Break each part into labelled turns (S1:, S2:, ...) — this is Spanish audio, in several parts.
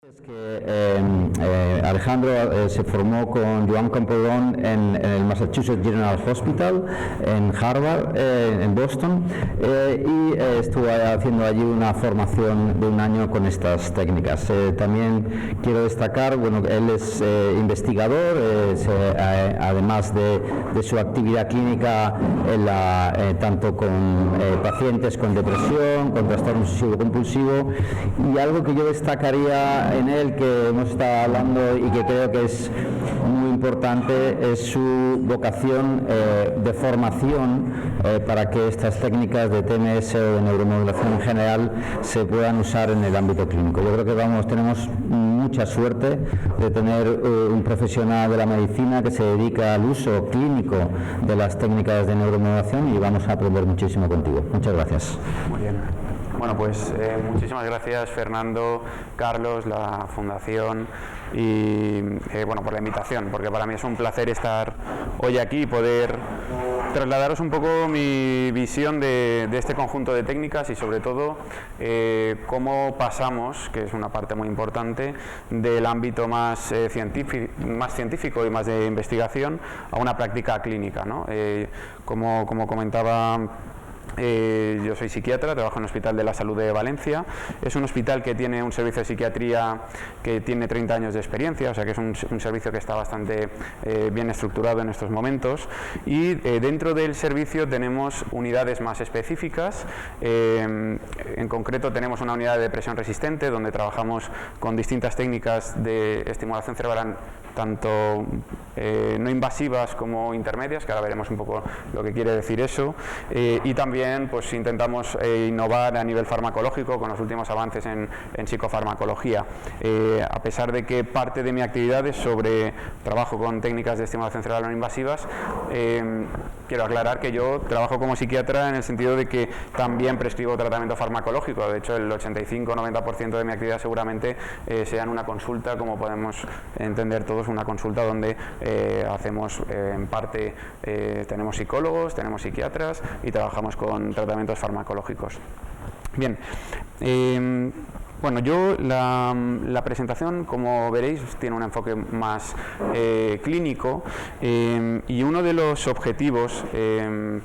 S1: Es que Alejandro se formó con Joan Camprodon en el Massachusetts General Hospital, en Harvard, en Boston, y estuvo haciendo allí una formación de un año con estas técnicas. También quiero destacar, bueno, él es investigador, además de su actividad clínica tanto con pacientes con depresión, con trastorno obsesivo-compulsivo, y algo que yo destacaría en él, que hemos estado hablando y que creo que es muy importante, es su vocación de formación para que estas técnicas de TMS o de neuromodulación en general se puedan usar en el ámbito clínico. Yo creo que tenemos mucha suerte de tener un profesional de la medicina que se dedica al uso clínico de las técnicas de neuromodulación, y vamos a aprender muchísimo contigo. Muchas gracias.
S2: Muy bien. Bueno, pues muchísimas gracias, Fernando, Carlos, la Fundación y bueno, por la invitación, porque para mí es un placer estar hoy aquí y poder trasladaros un poco mi visión de este conjunto de técnicas y sobre todo cómo pasamos, que es una parte muy importante, del ámbito más científico y más de investigación a una práctica clínica, ¿no? Como comentaba, yo soy psiquiatra, trabajo en el Hospital de la Salud de Valencia. Es un hospital que tiene un servicio de psiquiatría que tiene 30 años de experiencia, o sea que es un servicio que está bastante bien estructurado en estos momentos, y dentro del servicio tenemos unidades más específicas. En concreto tenemos una unidad de depresión resistente donde trabajamos con distintas técnicas de estimulación cerebral, tanto no invasivas como intermedias, que ahora veremos un poco lo que quiere decir eso, y también pues intentamos innovar a nivel farmacológico con los últimos avances en psicofarmacología. A pesar de que parte de mi actividad es sobre trabajo con técnicas de estimulación cerebral no invasivas, quiero aclarar que yo trabajo como psiquiatra en el sentido de que también prescribo tratamiento farmacológico. De hecho, el 85-90% de mi actividad seguramente sea en una consulta, como podemos entender todos, una consulta donde hacemos en parte, tenemos psicólogos, tenemos psiquiatras y trabajamos con tratamientos farmacológicos. Bien, bueno, yo la presentación, como veréis, tiene un enfoque más clínico, y uno de los objetivos que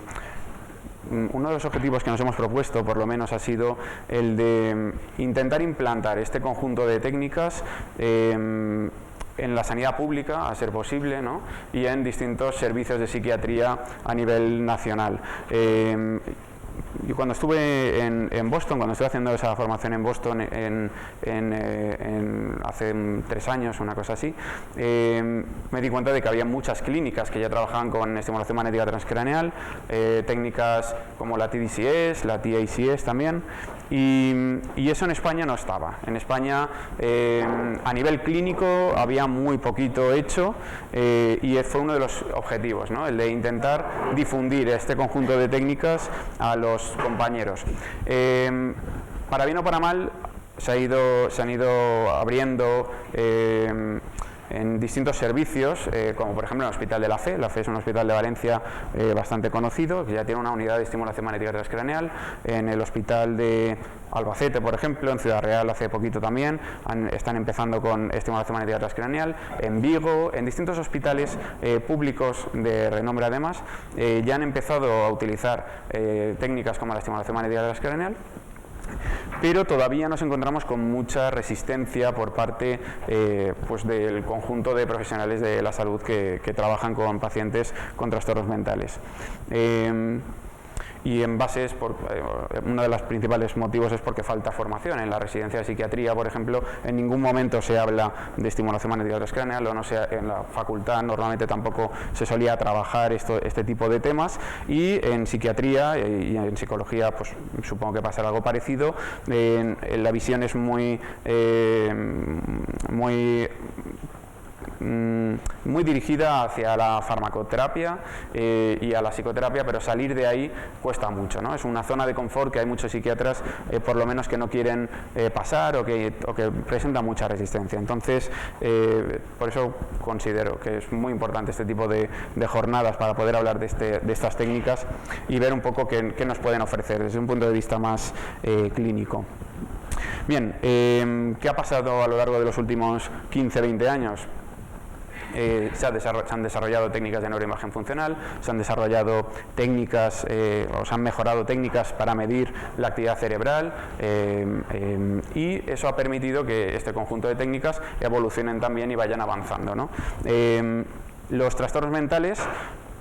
S2: nos hemos propuesto, por lo menos, ha sido el de intentar implantar este conjunto de técnicas en la sanidad pública, a ser posible, ¿no? Y en distintos servicios de psiquiatría a nivel nacional. Yo cuando estuve en Boston, cuando estuve haciendo esa formación en Boston hace 3 años, una cosa así, me di cuenta de que había muchas clínicas que ya trabajaban con estimulación magnética transcraneal, técnicas como la TDCS, la TACS también, y eso en España no estaba. En España, a nivel clínico, había muy poquito hecho, y fue uno de los objetivos, ¿no? El de intentar difundir este conjunto de técnicas a los compañeros. Para bien o para mal, se han ido abriendo en distintos servicios, como por ejemplo en el Hospital de la Fe. La Fe es un hospital de Valencia bastante conocido, que ya tiene una unidad de estimulación magnética transcraneal. En el Hospital de Albacete, por ejemplo, en Ciudad Real hace poquito también, están empezando con estimulación magnética transcraneal. En Vigo, en distintos hospitales públicos de renombre además, ya han empezado a utilizar técnicas como la estimulación magnética transcraneal, pero todavía nos encontramos con mucha resistencia por parte pues del conjunto de profesionales de la salud que trabajan con pacientes con trastornos mentales. Y en base, uno de los principales motivos es porque falta formación. En la residencia de psiquiatría, por ejemplo, en ningún momento se habla de estimulación magnética transcraneal, o no sea, en la facultad normalmente tampoco se solía trabajar este tipo de temas, y en psiquiatría y en psicología pues supongo que pasará algo parecido. La visión es muy dirigida hacia la farmacoterapia y a la psicoterapia, pero salir de ahí cuesta mucho, ¿no? Es una zona de confort que hay muchos psiquiatras, por lo menos, que no quieren pasar o que presentan mucha resistencia. Entonces, por eso considero que es muy importante este tipo de jornadas para poder hablar de estas técnicas y ver un poco qué nos pueden ofrecer desde un punto de vista más clínico. Bien, ¿qué ha pasado a lo largo de los últimos 15-20 años? Se han desarrollado técnicas de neuroimagen funcional, se han desarrollado técnicas o se han mejorado técnicas para medir la actividad cerebral y eso ha permitido que este conjunto de técnicas evolucionen también y vayan avanzando, ¿no? Los trastornos mentales,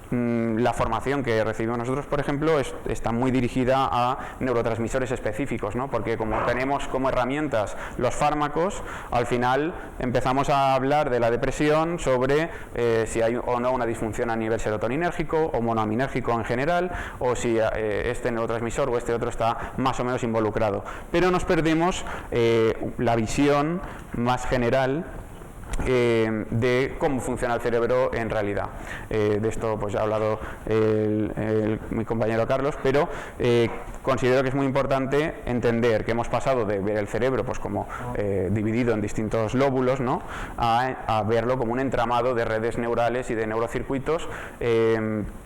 S2: la formación que recibimos nosotros, por ejemplo, está muy dirigida a neurotransmisores específicos, ¿no? Porque como tenemos como herramientas los fármacos, al final empezamos a hablar de la depresión sobre si hay o no una disfunción a nivel serotoninérgico o monoaminérgico en general, o si este neurotransmisor o este otro está más o menos involucrado. Pero nos perdemos la visión más general de cómo funciona el cerebro en realidad. De esto pues ya ha hablado mi compañero Carlos, pero considero que es muy importante entender que hemos pasado de ver el cerebro pues como dividido en distintos lóbulos, ¿no? a verlo como un entramado de redes neurales y de neurocircuitos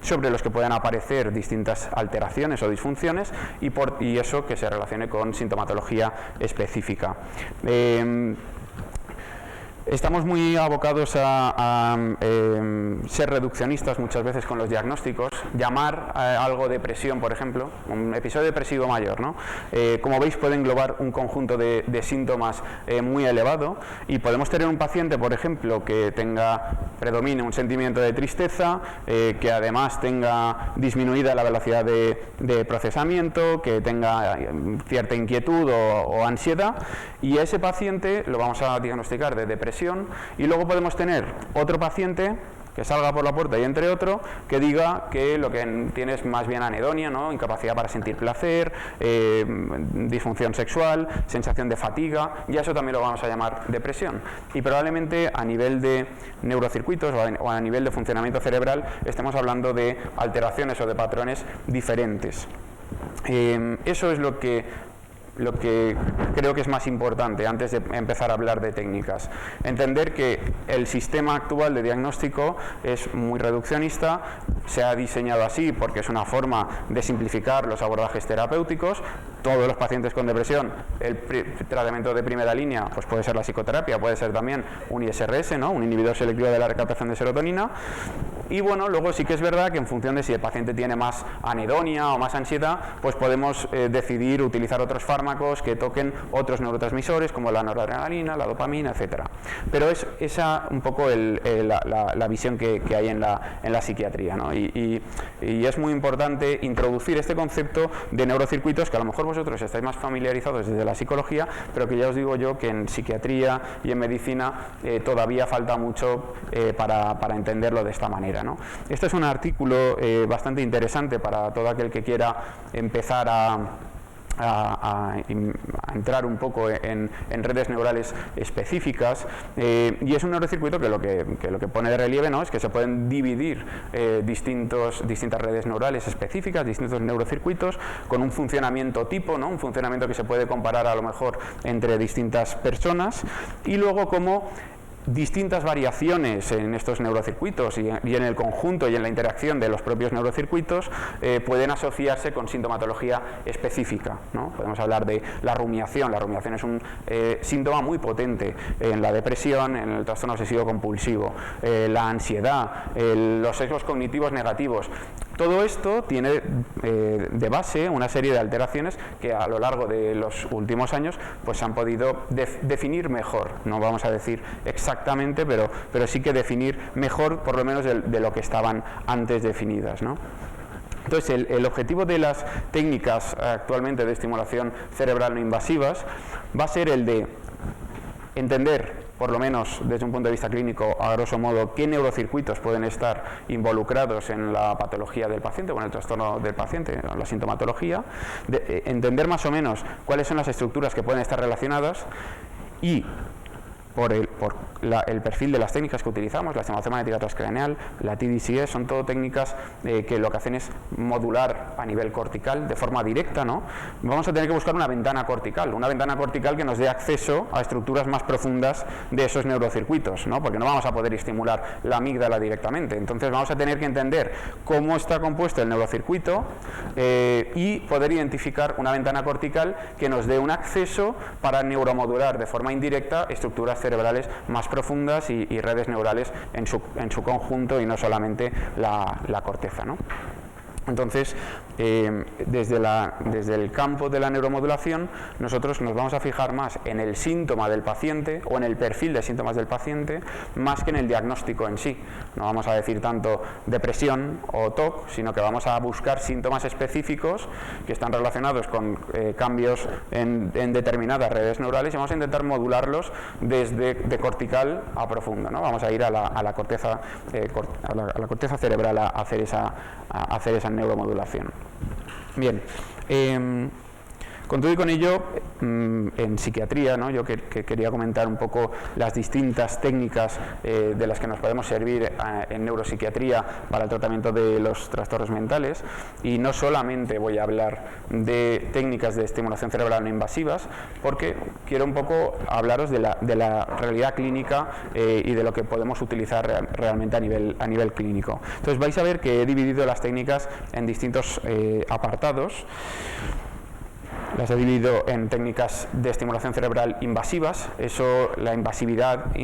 S2: sobre los que puedan aparecer distintas alteraciones o disfunciones y eso que se relacione con sintomatología específica. Estamos muy abocados a ser reduccionistas muchas veces con los diagnósticos, llamar a algo depresión, por ejemplo, un episodio depresivo mayor, ¿no? Como veis, puede englobar un conjunto de síntomas muy elevado y podemos tener un paciente, por ejemplo, que predomine un sentimiento de tristeza, que además tenga disminuida la velocidad de procesamiento, que tenga cierta inquietud o ansiedad, y a ese paciente lo vamos a diagnosticar de depresión. Y luego podemos tener otro paciente que salga por la puerta y entre otro que diga que lo que tiene es más bien anedonia, ¿no? Incapacidad para sentir placer, disfunción sexual, sensación de fatiga, y a eso también lo vamos a llamar depresión. Y probablemente a nivel de neurocircuitos o a nivel de funcionamiento cerebral estemos hablando de alteraciones o de patrones diferentes. Eso es lo que creo que es más importante antes de empezar a hablar de técnicas. Entender que el sistema actual de diagnóstico es muy reduccionista, se ha diseñado así porque es una forma de simplificar los abordajes terapéuticos. Todos los pacientes con depresión, el tratamiento de primera línea pues puede ser la psicoterapia, puede ser también un ISRS, ¿no? Un inhibidor selectivo de la recaptación de serotonina. Y bueno, luego sí que es verdad que en función de si el paciente tiene más anedonia o más ansiedad, pues podemos decidir utilizar otros fármacos que toquen otros neurotransmisores como la noradrenalina, la dopamina, etcétera. Pero es esa un poco la visión que hay en la psiquiatría, ¿no? Y es muy importante introducir este concepto de neurocircuitos que a lo mejor vosotros estáis más familiarizados desde la psicología, pero que ya os digo yo que en psiquiatría y en medicina todavía falta mucho para entenderlo de esta manera, ¿no? Este es un artículo bastante interesante para todo aquel que quiera empezar a entrar un poco en redes neurales específicas, y es un neurocircuito que lo que pone de relieve, ¿no? Es que se pueden dividir distintas redes neurales específicas, distintos neurocircuitos con un funcionamiento tipo, ¿no? Un funcionamiento que se puede comparar a lo mejor entre distintas personas, y luego como distintas variaciones en estos neurocircuitos y en el conjunto y en la interacción de los propios neurocircuitos pueden asociarse con sintomatología específica, ¿no? Podemos hablar de la rumiación. La rumiación es un síntoma muy potente en la depresión, en el trastorno obsesivo compulsivo, la ansiedad, los sesgos cognitivos negativos. Todo esto tiene de base una serie de alteraciones que a lo largo de los últimos años pues se han podido definir mejor. No vamos a decir exactamente, pero sí que definir mejor, por lo menos de lo que estaban antes definidas, ¿no? Entonces, el objetivo de las técnicas actualmente de estimulación cerebral no invasivas va a ser el de entender, por lo menos desde un punto de vista clínico, a grosso modo, qué neurocircuitos pueden estar involucrados en la patología del paciente o en el trastorno del paciente, en la sintomatología, entender más o menos cuáles son las estructuras que pueden estar relacionadas y por el perfil de las técnicas que utilizamos, la estimulación magnética transcraneal, la TDCE, son todo técnicas que lo que hacen es modular a nivel cortical de forma directa, ¿no? Vamos a tener que buscar una ventana cortical que nos dé acceso a estructuras más profundas de esos neurocircuitos, ¿no? Porque no vamos a poder estimular la amígdala directamente. Entonces vamos a tener que entender cómo está compuesto el neurocircuito y poder identificar una ventana cortical que nos dé un acceso para neuromodular de forma indirecta estructuras cerebrales más profundas y redes neurales en su conjunto y no solamente la corteza, ¿no? Entonces, desde el campo de la neuromodulación, nosotros nos vamos a fijar más en el síntoma del paciente o en el perfil de síntomas del paciente, más que en el diagnóstico en sí. No vamos a decir tanto depresión o TOC, sino que vamos a buscar síntomas específicos que están relacionados con cambios en determinadas redes neurales y vamos a intentar modularlos desde de cortical a profundo, ¿no? Vamos a ir a la corteza cerebral a hacer esa neuromodulación. Bien, con todo y con ello, en psiquiatría, ¿no? Yo quería comentar un poco las distintas técnicas de las que nos podemos servir en neuropsiquiatría para el tratamiento de los trastornos mentales, y no solamente voy a hablar de técnicas de estimulación cerebral no invasivas, porque quiero un poco hablaros de la realidad clínica y de lo que podemos utilizar realmente a nivel clínico. Entonces vais a ver que he dividido las técnicas en distintos apartados. Las he dividido en técnicas de estimulación cerebral invasivas. La invasividad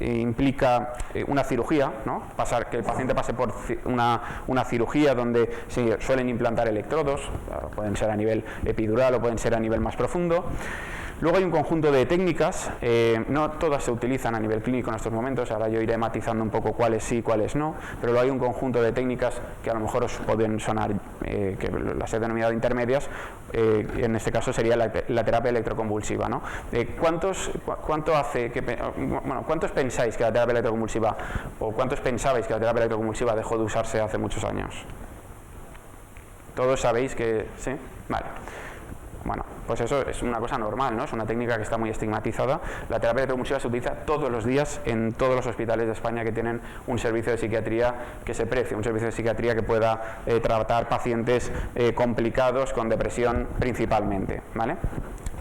S2: implica una cirugía, ¿no? Que el paciente pase por una cirugía donde se suelen implantar electrodos, pueden ser a nivel epidural o pueden ser a nivel más profundo. Luego hay un conjunto de técnicas, no todas se utilizan a nivel clínico en estos momentos, ahora yo iré matizando un poco cuáles sí, cuáles no, pero luego hay un conjunto de técnicas que a lo mejor os pueden sonar, que las he denominado intermedias, en este caso sería la terapia electroconvulsiva, ¿no? ¿Cuántos pensáis que la terapia electroconvulsiva, o cuántos pensabais que la terapia electroconvulsiva dejó de usarse hace muchos años? ¿Todos sabéis que sí? Vale. Bueno, pues eso es una cosa normal, ¿no? Es una técnica que está muy estigmatizada. La terapia electroconvulsiva se utiliza todos los días en todos los hospitales de España que tienen un servicio de psiquiatría que se precie, un servicio de psiquiatría que pueda tratar pacientes complicados con depresión principalmente, ¿vale?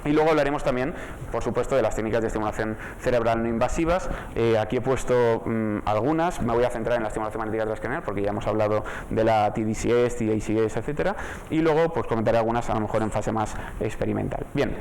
S2: Y luego hablaremos también, por supuesto, de las técnicas de estimulación cerebral no invasivas. Aquí he puesto algunas, me voy a centrar en la estimulación magnética transcraneal porque ya hemos hablado de la TDCS, TACS, etcétera, y luego pues comentaré algunas a lo mejor en fase más experimental. Bien,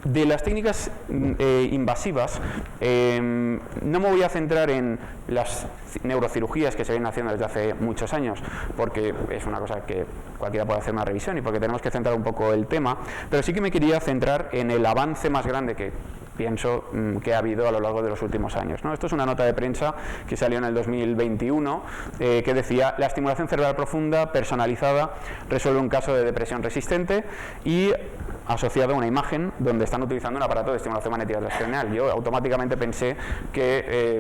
S2: de las técnicas invasivas no me voy a centrar en las neurocirugías que se vienen haciendo desde hace muchos años, porque es una cosa que cualquiera puede hacer una revisión y porque tenemos que centrar un poco el tema, pero sí que me quería centrar en el avance más grande que pienso que ha habido a lo largo de los últimos años, ¿no? Esto es una nota de prensa que salió en el 2021 que decía: la estimulación cerebral profunda personalizada resuelve un caso de depresión resistente, y asociado a una imagen donde están utilizando un aparato de estimulación magnética transcraneal. Yo automáticamente pensé que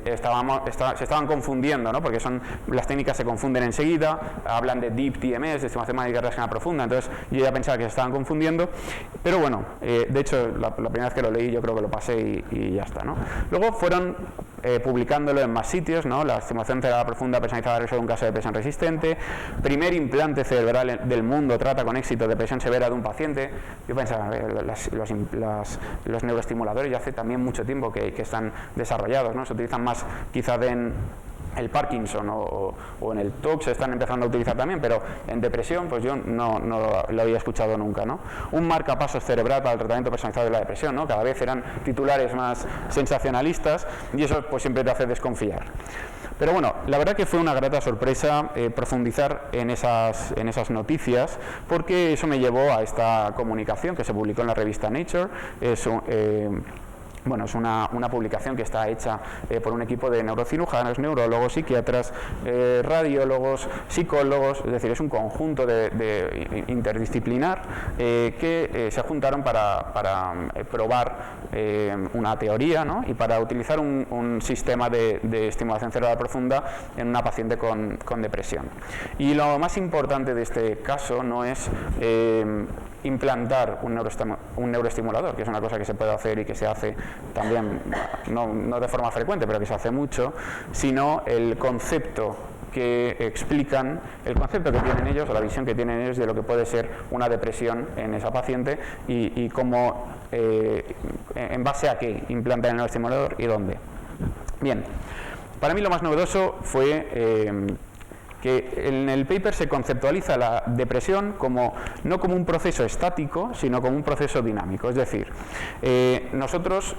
S2: se estaban confundiendo, ¿no? Porque las técnicas se confunden enseguida, hablan de Deep TMS, de estimulación magnética transcraneal profunda, entonces yo ya pensaba que se estaban confundiendo, pero bueno, de hecho la primera vez que lo leí yo creo que lo pasé y ya está, ¿no? Luego fueron publicándolo en más sitios, ¿no? La estimulación cerebral profunda personalizada resuelve un caso de depresión resistente, primer implante cerebral del mundo trata con éxito depresión severa de un paciente. Yo pensaba, los neuroestimuladores ya hace también mucho tiempo que están desarrollados, ¿no? Se utilizan más quizá en el Parkinson o en el TOC, se están empezando a utilizar también, pero en depresión pues yo no lo había escuchado nunca, ¿no? Un marcapasos cerebral para el tratamiento personalizado de la depresión, ¿no? Cada vez eran titulares más sensacionalistas y eso pues siempre te hace desconfiar. Pero bueno, la verdad que fue una grata sorpresa profundizar en esas noticias, porque eso me llevó a esta comunicación que se publicó en la revista Nature. Bueno, es una publicación que está hecha por un equipo de neurocirujanos, neurólogos, psiquiatras, radiólogos, psicólogos, es decir, es un conjunto de interdisciplinar que se juntaron para probar una teoría, ¿no? Y para utilizar un sistema de estimulación cerebral profunda en una paciente con depresión. Y lo más importante de este caso no es implantar un neuroestimulador, que es una cosa que se puede hacer y que se hace también, no de forma frecuente, pero que se hace mucho, sino el concepto que explican, el concepto que tienen ellos, o la visión que tienen ellos de lo que puede ser una depresión en esa paciente y cómo, en base a qué implantan el neuroestimulador y dónde. Bien, para mí lo más novedoso fue que en el paper se conceptualiza la depresión no como un proceso estático, sino como un proceso dinámico. Es decir, nosotros,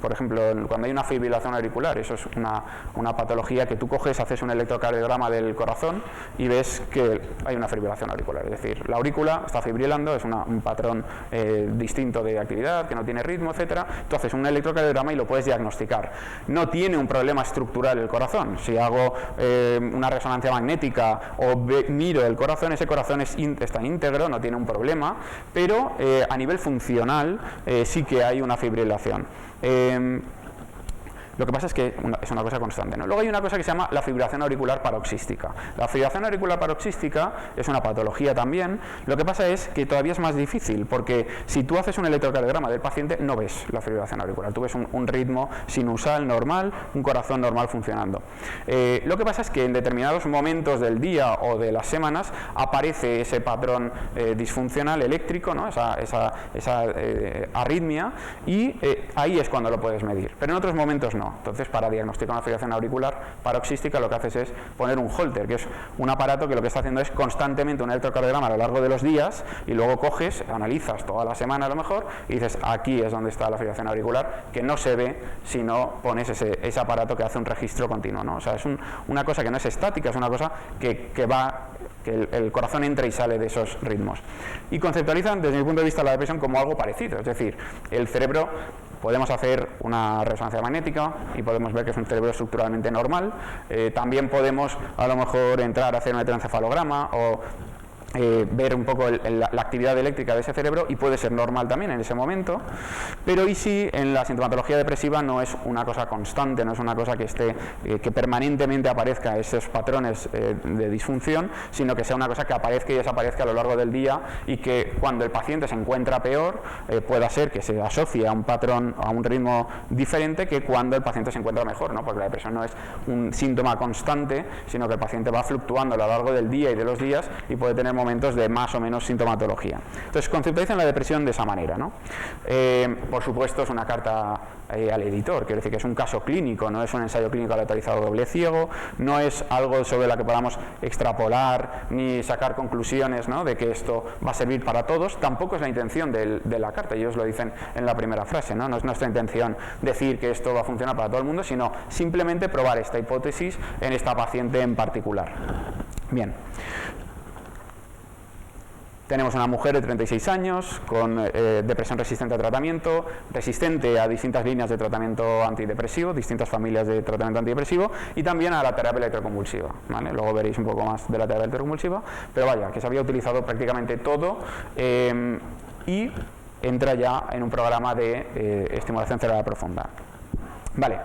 S2: por ejemplo, cuando hay una fibrilación auricular, eso es una patología que tú coges, haces un electrocardiograma del corazón y ves que hay una fibrilación auricular. Es decir, la aurícula está fibrilando, es un patrón distinto de actividad, que no tiene ritmo, etcétera. Tú haces un electrocardiograma y lo puedes diagnosticar. No tiene un problema estructural el corazón. Si hago una resonancia magnética o miro el corazón, ese corazón está íntegro, no tiene un problema, pero a nivel funcional sí que hay una fibrilación. Lo que pasa es que es una cosa constante, ¿no? Luego hay una cosa que se llama la fibrilación auricular paroxística. La fibrilación auricular paroxística es una patología también. Lo que pasa es que todavía es más difícil, porque si tú haces un electrocardiograma del paciente, no ves la fibrilación auricular. Tú ves un ritmo sinusal normal, un corazón normal funcionando. Lo que pasa es que en determinados momentos del día o de las semanas aparece ese patrón disfuncional eléctrico, ¿no? esa arritmia, y ahí es cuando lo puedes medir. Pero en otros momentos no. Entonces, para diagnosticar una fibrilación auricular paroxística, lo que haces es poner un Holter, que es un aparato que lo que está haciendo es constantemente un electrocardiograma a lo largo de los días, y luego coges, analizas toda la semana a lo mejor, y dices, aquí es donde está la fibrilación auricular, que no se ve si no pones ese aparato que hace un registro continuo, ¿no? O sea, es una cosa que no es estática, es una cosa que el corazón entra y sale de esos ritmos. Y conceptualizan, desde mi punto de vista, la depresión como algo parecido, es decir, el cerebro, podemos hacer una resonancia magnética y podemos ver que es un cerebro estructuralmente normal. También podemos, a lo mejor, entrar a hacer un electroencefalograma o ver un poco la actividad eléctrica de ese cerebro, y puede ser normal también en ese momento, pero y si en la sintomatología depresiva no es una cosa constante, no es una cosa que permanentemente aparezca esos patrones de disfunción, sino que sea una cosa que aparezca y desaparezca a lo largo del día, y que cuando el paciente se encuentra peor pueda ser que se asocie a un patrón, a un ritmo diferente, que cuando el paciente se encuentra mejor, ¿no? Porque la depresión no es un síntoma constante, sino que el paciente va fluctuando a lo largo del día y de los días y puede tener momentos de más o menos sintomatología. Entonces, conceptualizan la depresión de esa manera, ¿no? Por supuesto, es una carta al editor, quiero decir que es un caso clínico, no es un ensayo clínico aleatorizado doble ciego, no es algo sobre la que podamos extrapolar ni sacar conclusiones, ¿no?, de que esto va a servir para todos. Tampoco es la intención de la carta, ellos lo dicen en la primera frase, ¿no? No es nuestra intención decir que esto va a funcionar para todo el mundo, sino simplemente probar esta hipótesis en esta paciente en particular. Bien. Tenemos una mujer de 36 años con depresión resistente a tratamiento, resistente a distintas líneas de tratamiento antidepresivo, distintas familias de tratamiento antidepresivo, y también a la terapia electroconvulsiva, ¿vale? Luego veréis un poco más de la terapia electroconvulsiva, pero vaya, que se había utilizado prácticamente todo, y entra ya en un programa de estimulación cerebral profunda. Vale,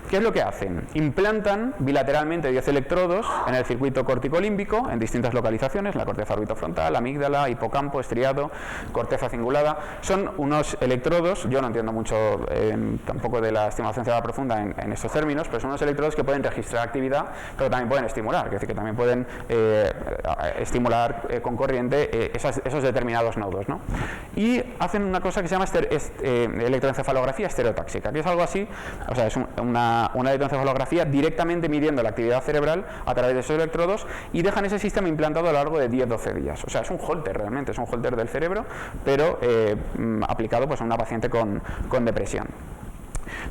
S2: ¿qué es lo que hacen? Implantan bilateralmente 10 electrodos en el circuito corticolímbico en distintas localizaciones, la corteza orbitofrontal, amígdala, hipocampo, estriado, corteza cingulada. Son unos electrodos, yo no entiendo mucho tampoco de la estimulación cerebral profunda en estos términos, pero son unos electrodos que pueden registrar actividad, pero también pueden estimular, es decir, que también pueden estimular con corriente esos determinados nodos, ¿no? Y hacen una cosa que se llama electroencefalografía estereotáxica, que es algo así. O sea, es una electroencefalografía directamente midiendo la actividad cerebral a través de esos electrodos, y dejan ese sistema implantado a lo largo de 10-12 días. O sea, es un holter realmente, es un holter del cerebro, pero aplicado pues a una paciente con depresión.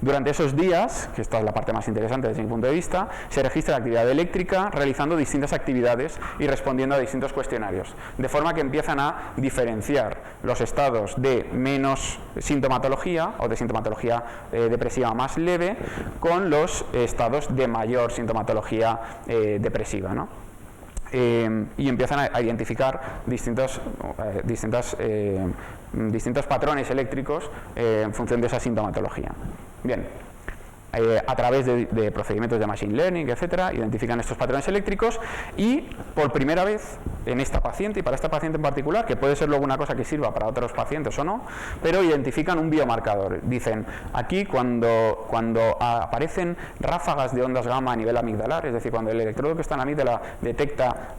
S2: Durante esos días, que esta es la parte más interesante desde mi punto de vista, se registra la actividad eléctrica realizando distintas actividades y respondiendo a distintos cuestionarios, de forma que empiezan a diferenciar los estados de menos sintomatología o de sintomatología depresiva más leve con los estados de mayor sintomatología depresiva, ¿no? Y empiezan a identificar distintos patrones eléctricos en función de esa sintomatología. Bien, a través de procedimientos de machine learning, etcétera, identifican estos patrones eléctricos y por primera vez en esta paciente y para esta paciente en particular, que puede ser luego una cosa que sirva para otros pacientes o no, pero identifican un biomarcador. Dicen, aquí cuando aparecen ráfagas de ondas gamma a nivel amigdalar, es decir, cuando el electrodo que está en la amígdala detecta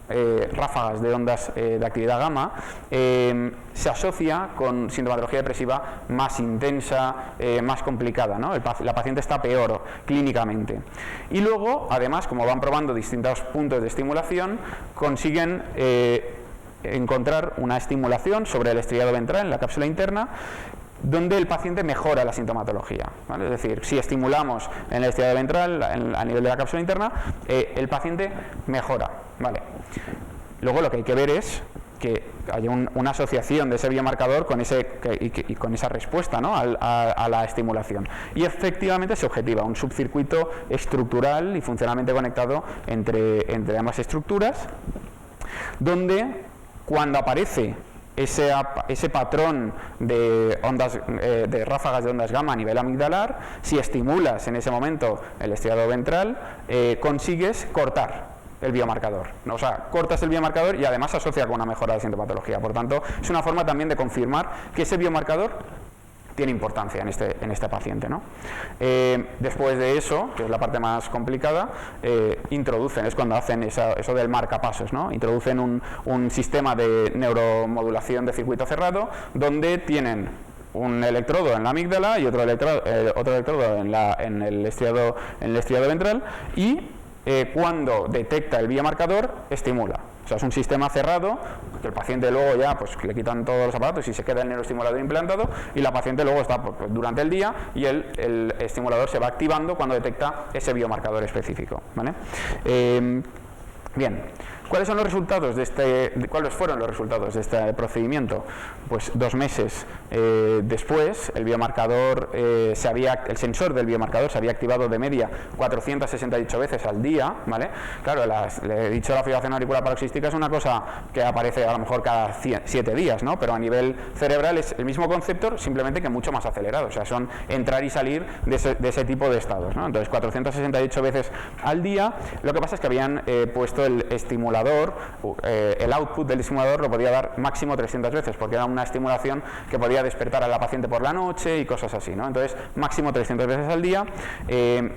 S2: ráfagas de ondas de actividad gamma, se asocia con sintomatología depresiva más intensa, más complicada, ¿no? La paciente está peor clínicamente. Y luego, además, como van probando distintos puntos de estimulación, consiguen encontrar una estimulación sobre el estriado ventral en la cápsula interna donde el paciente mejora la sintomatología, ¿vale? Es decir, si estimulamos en el estriado ventral a nivel de la cápsula interna, el paciente mejora, ¿vale? Luego lo que hay que ver es que haya una asociación de ese biomarcador con con esa respuesta, ¿no? a la estimulación. Y efectivamente se objetiva un subcircuito estructural y funcionalmente conectado entre ambas estructuras, donde cuando aparece ese patrón de ondas, de ráfagas de ondas gamma a nivel amigdalar, si estimulas en ese momento el estriado ventral, consigues cortar el biomarcador, ¿no? O sea, cortas el biomarcador y además se asocia con una mejora de sintomatología. Por tanto, es una forma también de confirmar que ese biomarcador tiene importancia en este paciente, ¿no? Después de eso, que es la parte más complicada, introducen, es cuando hacen eso del marcapasos, ¿no? Introducen un sistema de neuromodulación de circuito cerrado donde tienen un electrodo en la amígdala y otro electrodo en el estriado ventral y cuando detecta el biomarcador, estimula. O sea, es un sistema cerrado, que el paciente luego ya pues le quitan todos los aparatos y se queda el neuroestimulador implantado y la paciente luego está durante el día y el estimulador se va activando cuando detecta ese biomarcador específico, ¿vale? Bien, ¿cuáles son los resultados cuáles fueron los resultados de este procedimiento? Pues 2 meses después, el sensor del biomarcador se había activado de media 468 veces al día, ¿vale? Claro, le he dicho, la fibrilación auricular paroxística es una cosa que aparece a lo mejor cada 7 días, ¿no? Pero a nivel cerebral es el mismo concepto, simplemente que mucho más acelerado, o sea, son entrar y salir de ese tipo de estados, ¿no? Entonces, 468 veces al día. Lo que pasa es que habían puesto el estimulador, el output del estimulador lo podía dar máximo 300 veces, porque era una estimulación que podía despertar a la paciente por la noche y cosas así, ¿no? Entonces, máximo 300 veces al día,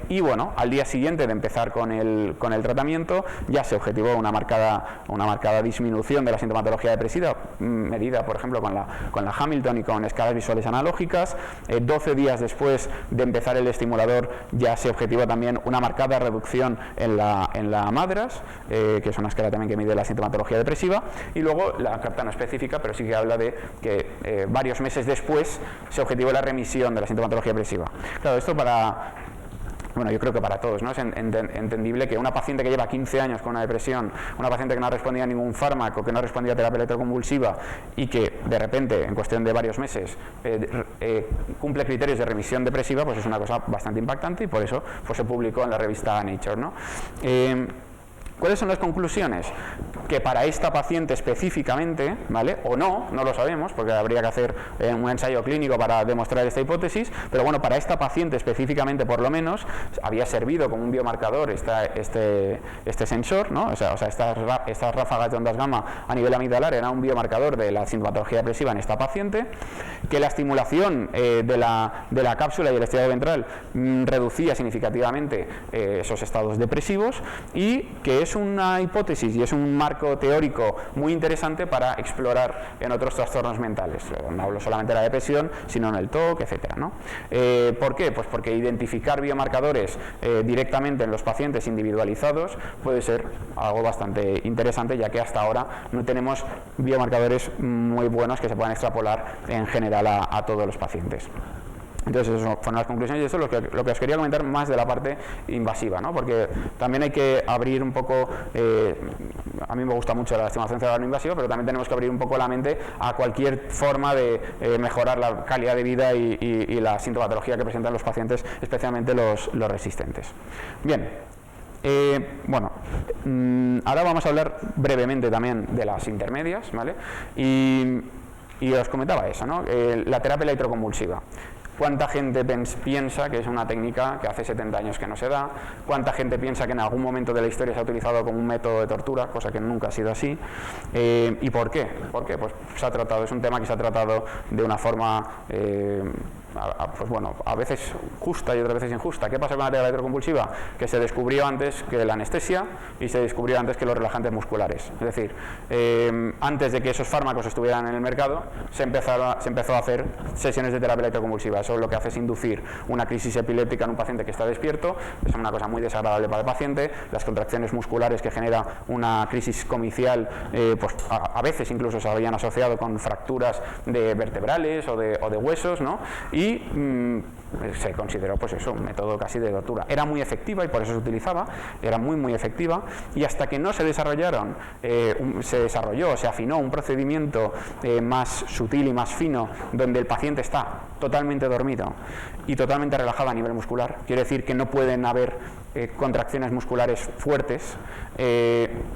S2: y bueno, al día siguiente de empezar con el tratamiento, ya se objetivó una marcada disminución de la sintomatología depresiva, medida, por ejemplo, con la Hamilton y con escalas visuales analógicas. 12 días después de empezar el estimulador, ya se objetivó también una marcada reducción en la MADRS, que es una escala también que mide la sintomatología depresiva, y luego la carta no específica, pero sí que habla de que varios meses después se objetivó la remisión de la sintomatología depresiva. Claro, esto bueno, yo creo que para todos, ¿no? Es entendible que una paciente que lleva 15 años con una depresión, una paciente que no ha respondido a ningún fármaco, que no ha respondido a terapia electroconvulsiva y que de repente, en cuestión de varios meses, cumple criterios de remisión depresiva, pues es una cosa bastante impactante y por eso pues, se publicó en la revista Nature, ¿no? ¿Cuáles son las conclusiones? Que para esta paciente específicamente, ¿vale? O no lo sabemos, porque habría que hacer un ensayo clínico para demostrar esta hipótesis, pero bueno, para esta paciente específicamente, por lo menos, había servido como un biomarcador este sensor, ¿no? O sea, estas ráfagas de ondas gamma a nivel amigdalar era un biomarcador de la sintomatología depresiva en esta paciente, que la estimulación de la cápsula y el estriado ventral reducía significativamente esos estados depresivos y que es una hipótesis y es un marco teórico muy interesante para explorar en otros trastornos mentales. No hablo solamente de la depresión, sino en el TOC, etcétera, ¿no? ¿Por qué? Pues porque identificar biomarcadores directamente en los pacientes individualizados puede ser algo bastante interesante, ya que hasta ahora no tenemos biomarcadores muy buenos que se puedan extrapolar en general a todos los pacientes. Entonces, eso fueron las conclusiones y eso es lo que os quería comentar más de la parte invasiva, ¿no? Porque también hay que abrir un poco, a mí me gusta mucho la estimulación cerebral no invasiva, pero también tenemos que abrir un poco la mente a cualquier forma de mejorar la calidad de vida y la sintomatología que presentan los pacientes, especialmente los resistentes. Bien. Bueno, ahora vamos a hablar brevemente también de las intermedias, ¿vale? Y os comentaba eso, ¿no? La terapia electroconvulsiva. ¿Cuánta gente piensa que es una técnica que hace 70 años que no se da? ¿Cuánta gente piensa que en algún momento de la historia se ha utilizado como un método de tortura, cosa que nunca ha sido así? ¿Y por qué? ¿Por qué? Pues es un tema que se ha tratado de una forma pues bueno, a veces justa y otras veces injusta. ¿Qué pasa con la terapia electroconvulsiva? Que se descubrió antes que la anestesia y se descubrió antes que los relajantes musculares. Es decir, antes de que esos fármacos estuvieran en el mercado, se empezó a hacer sesiones de terapia electroconvulsiva. Eso lo que hace es inducir una crisis epiléptica en un paciente que está despierto. Es una cosa muy desagradable para el paciente. Las contracciones musculares que genera una crisis comicial, pues a veces incluso se habían asociado con fracturas de vertebrales o de huesos, ¿no? Y se consideró pues eso, un método casi de tortura. Era muy efectiva y por eso se utilizaba, era muy efectiva, y hasta que no se desarrollaron, se afinó un procedimiento más sutil y más fino, donde el paciente está totalmente dormido y totalmente relajado a nivel muscular, quiere decir que no pueden haber contracciones musculares fuertes,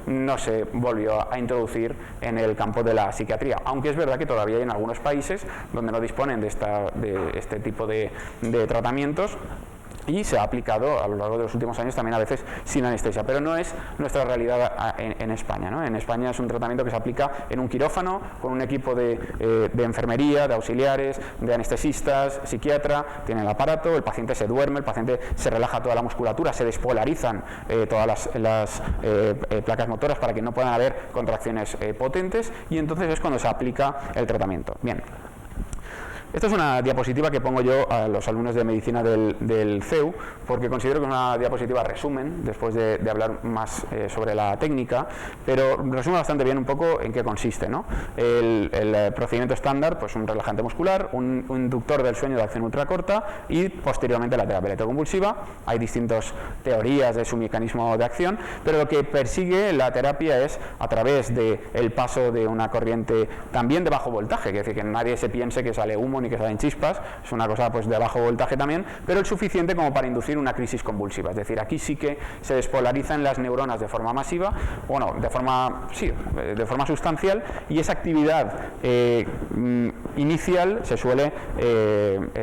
S2: no se volvió a introducir en el campo de la psiquiatría, aunque es verdad que todavía hay en algunos países donde no disponen de este tipo de tratamientos, y se ha aplicado a lo largo de los últimos años también a veces sin anestesia, pero no es nuestra realidad en España, ¿no? En España es un tratamiento que se aplica en un quirófano con un equipo de enfermería, de auxiliares, de anestesistas, psiquiatra, tiene el aparato, el paciente se duerme, el paciente se relaja toda la musculatura, se despolarizan todas las placas motoras para que no puedan haber contracciones potentes, y entonces es cuando se aplica el tratamiento. Bien. Esta es una diapositiva que pongo yo a los alumnos de medicina del CEU, porque considero que es una diapositiva resumen, después de hablar más sobre la técnica, pero resume bastante bien un poco en qué consiste, ¿no? El procedimiento estándar, pues un relajante muscular, un inductor del sueño de acción ultracorta y posteriormente la terapia electroconvulsiva. Hay distintas teorías de su mecanismo de acción, pero lo que persigue la terapia es a través del paso de una corriente también de bajo voltaje, es decir, que nadie se piense que sale humo ni que salen chispas, es una cosa pues de bajo voltaje también, pero el suficiente como para inducir una crisis convulsiva. Es decir, aquí sí que se despolarizan las neuronas de forma masiva, bueno, de forma sustancial, y esa actividad inicial se suele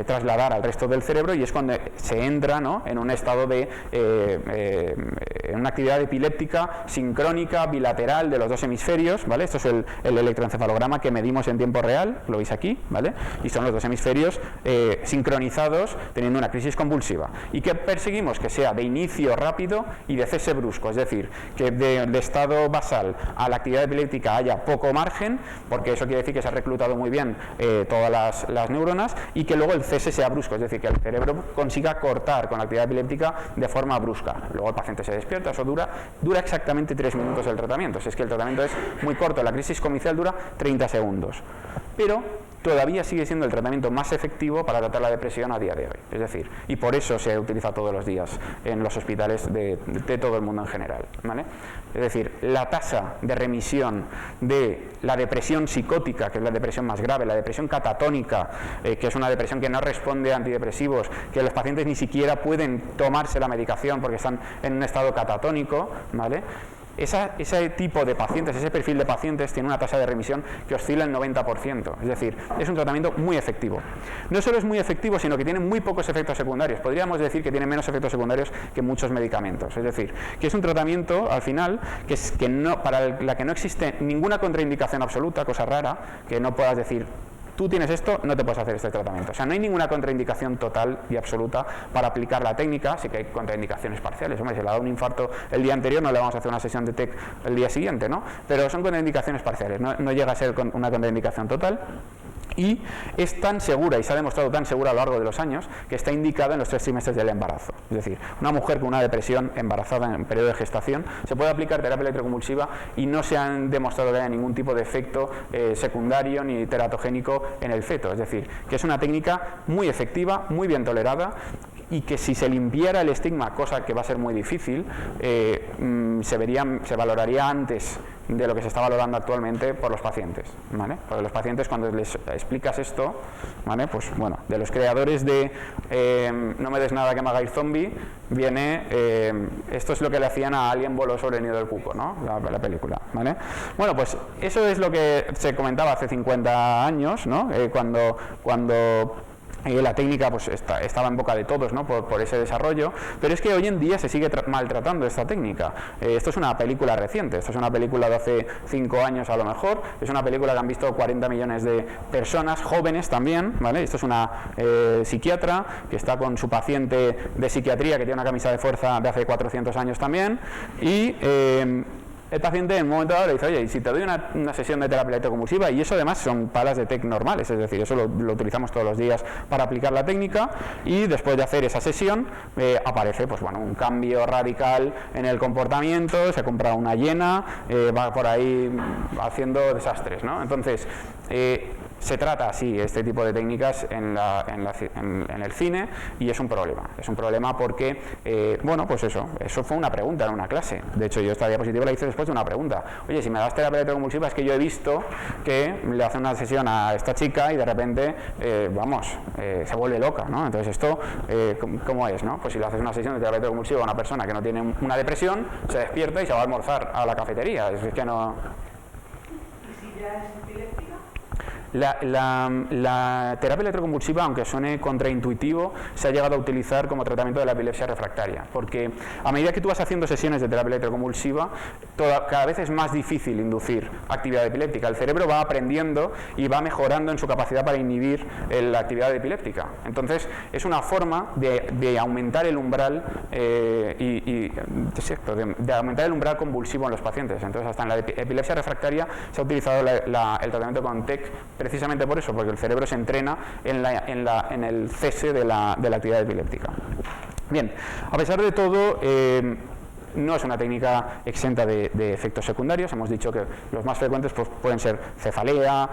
S2: trasladar al resto del cerebro, y es cuando se entra, ¿no?, en un estado de en una actividad epiléptica sincrónica bilateral de los dos hemisferios, ¿vale? Esto es el electroencefalograma que medimos en tiempo real, lo veis aquí, ¿vale? Y son los dos hemisferios sincronizados teniendo una crisis convulsiva. ¿Y qué perseguimos? Que sea de inicio rápido y de cese brusco, es decir, que del estado basal a la actividad epiléptica haya poco margen, porque eso quiere decir que se ha reclutado muy bien todas las neuronas, y que luego el cese sea brusco, es decir, que el cerebro consiga cortar con la actividad epiléptica de forma brusca. Luego el paciente se despierta, eso dura exactamente 3 minutos el tratamiento. Si es que el tratamiento es muy corto, la crisis comicial dura 30 segundos. Pero todavía sigue siendo el tratamiento más efectivo para tratar la depresión a día de hoy. Es decir, y por eso se utiliza todos los días en los hospitales de todo el mundo en general, ¿vale? Es decir, la tasa de remisión de la depresión psicótica, que es la depresión más grave, la depresión catatónica, que es una depresión que no responde a antidepresivos, que los pacientes ni siquiera pueden tomarse la medicación porque están en un estado catatónico, ¿vale? Ese tipo de pacientes, ese perfil de pacientes tiene una tasa de remisión que oscila el 90%, es decir, es un tratamiento muy efectivo. No solo es muy efectivo, sino que tiene muy pocos efectos secundarios. Podríamos decir que tiene menos efectos secundarios que muchos medicamentos, es decir, que es un tratamiento al final para la que no existe ninguna contraindicación absoluta, cosa rara, que no puedas decir: tú tienes esto, no te puedes hacer este tratamiento. O sea, no hay ninguna contraindicación total y absoluta para aplicar la técnica. Sí que hay contraindicaciones parciales. Hombre, si le ha dado un infarto el día anterior, no le vamos a hacer una sesión de TEC el día siguiente, ¿no? Pero son contraindicaciones parciales, no llega a ser una contraindicación total. Y es tan segura, y se ha demostrado tan segura a lo largo de los años, que está indicada en los 3 trimestres del embarazo. Es decir, una mujer con una depresión embarazada en periodo de gestación se puede aplicar terapia electroconvulsiva y no se han demostrado que haya ningún tipo de efecto secundario ni teratogénico en el feto. Es decir, que es una técnica muy efectiva, muy bien tolerada, y que si se limpiara el estigma, cosa que va a ser muy difícil, se valoraría antes de lo que se está valorando actualmente por los pacientes, ¿vale? Porque los pacientes, cuando les explicas esto, ¿vale?, pues bueno, de los creadores de No me des nada que me haga ir zombie, viene esto es lo que le hacían a Alguien voló sobre el nido del cuco, ¿no?, la película, ¿vale? Bueno, pues eso es lo que se comentaba hace 50 años, ¿no? Cuando la técnica pues estaba en boca de todos, ¿no? por ese desarrollo, pero es que hoy en día se sigue maltratando esta técnica. Esto es una película reciente, esto es una película de hace 5 años a lo mejor, es una película que han visto 40 millones de personas, jóvenes también, ¿vale? Esto es una psiquiatra que está con su paciente de psiquiatría que tiene una camisa de fuerza de hace 400 años también, y el paciente en un momento dado le dice, oye, y si te doy una sesión de terapia electroconvulsiva, y eso además son palas de TEC normales, es decir, eso lo utilizamos todos los días para aplicar la técnica, y después de hacer esa sesión aparece pues, bueno, un cambio radical en el comportamiento, se compra una hiena, va por ahí haciendo desastres, ¿no? Entonces, se trata así este tipo de técnicas en el cine, y es un problema porque, bueno, pues eso fue una pregunta en una clase. De hecho, yo esta diapositiva la hice después de una pregunta. Oye, si me das terapia electroconvulsiva, es que yo he visto que le hace una sesión a esta chica y de repente, se vuelve loca, ¿no? Entonces esto, ¿cómo es, no? Pues si le haces una sesión de terapia electroconvulsiva a una persona que no tiene una depresión, se despierta y se va a almorzar a la cafetería. Es que no...
S3: ¿Y si ya es epiléptica?
S2: La terapia electroconvulsiva, aunque suene contraintuitivo, se ha llegado a utilizar como tratamiento de la epilepsia refractaria, porque a medida que tú vas haciendo sesiones de terapia electroconvulsiva, cada vez es más difícil inducir actividad epiléptica. El cerebro va aprendiendo y va mejorando en su capacidad para inhibir la actividad epiléptica. Entonces, es una forma de aumentar el umbral de aumentar el umbral convulsivo en los pacientes. Entonces, hasta en la epilepsia refractaria se ha utilizado el tratamiento con TEC, precisamente por eso, porque el cerebro se entrena en el cese de la actividad epiléptica. Bien, a pesar de todo, no es una técnica exenta de efectos secundarios. Hemos dicho que los más frecuentes pues, pueden ser cefalea,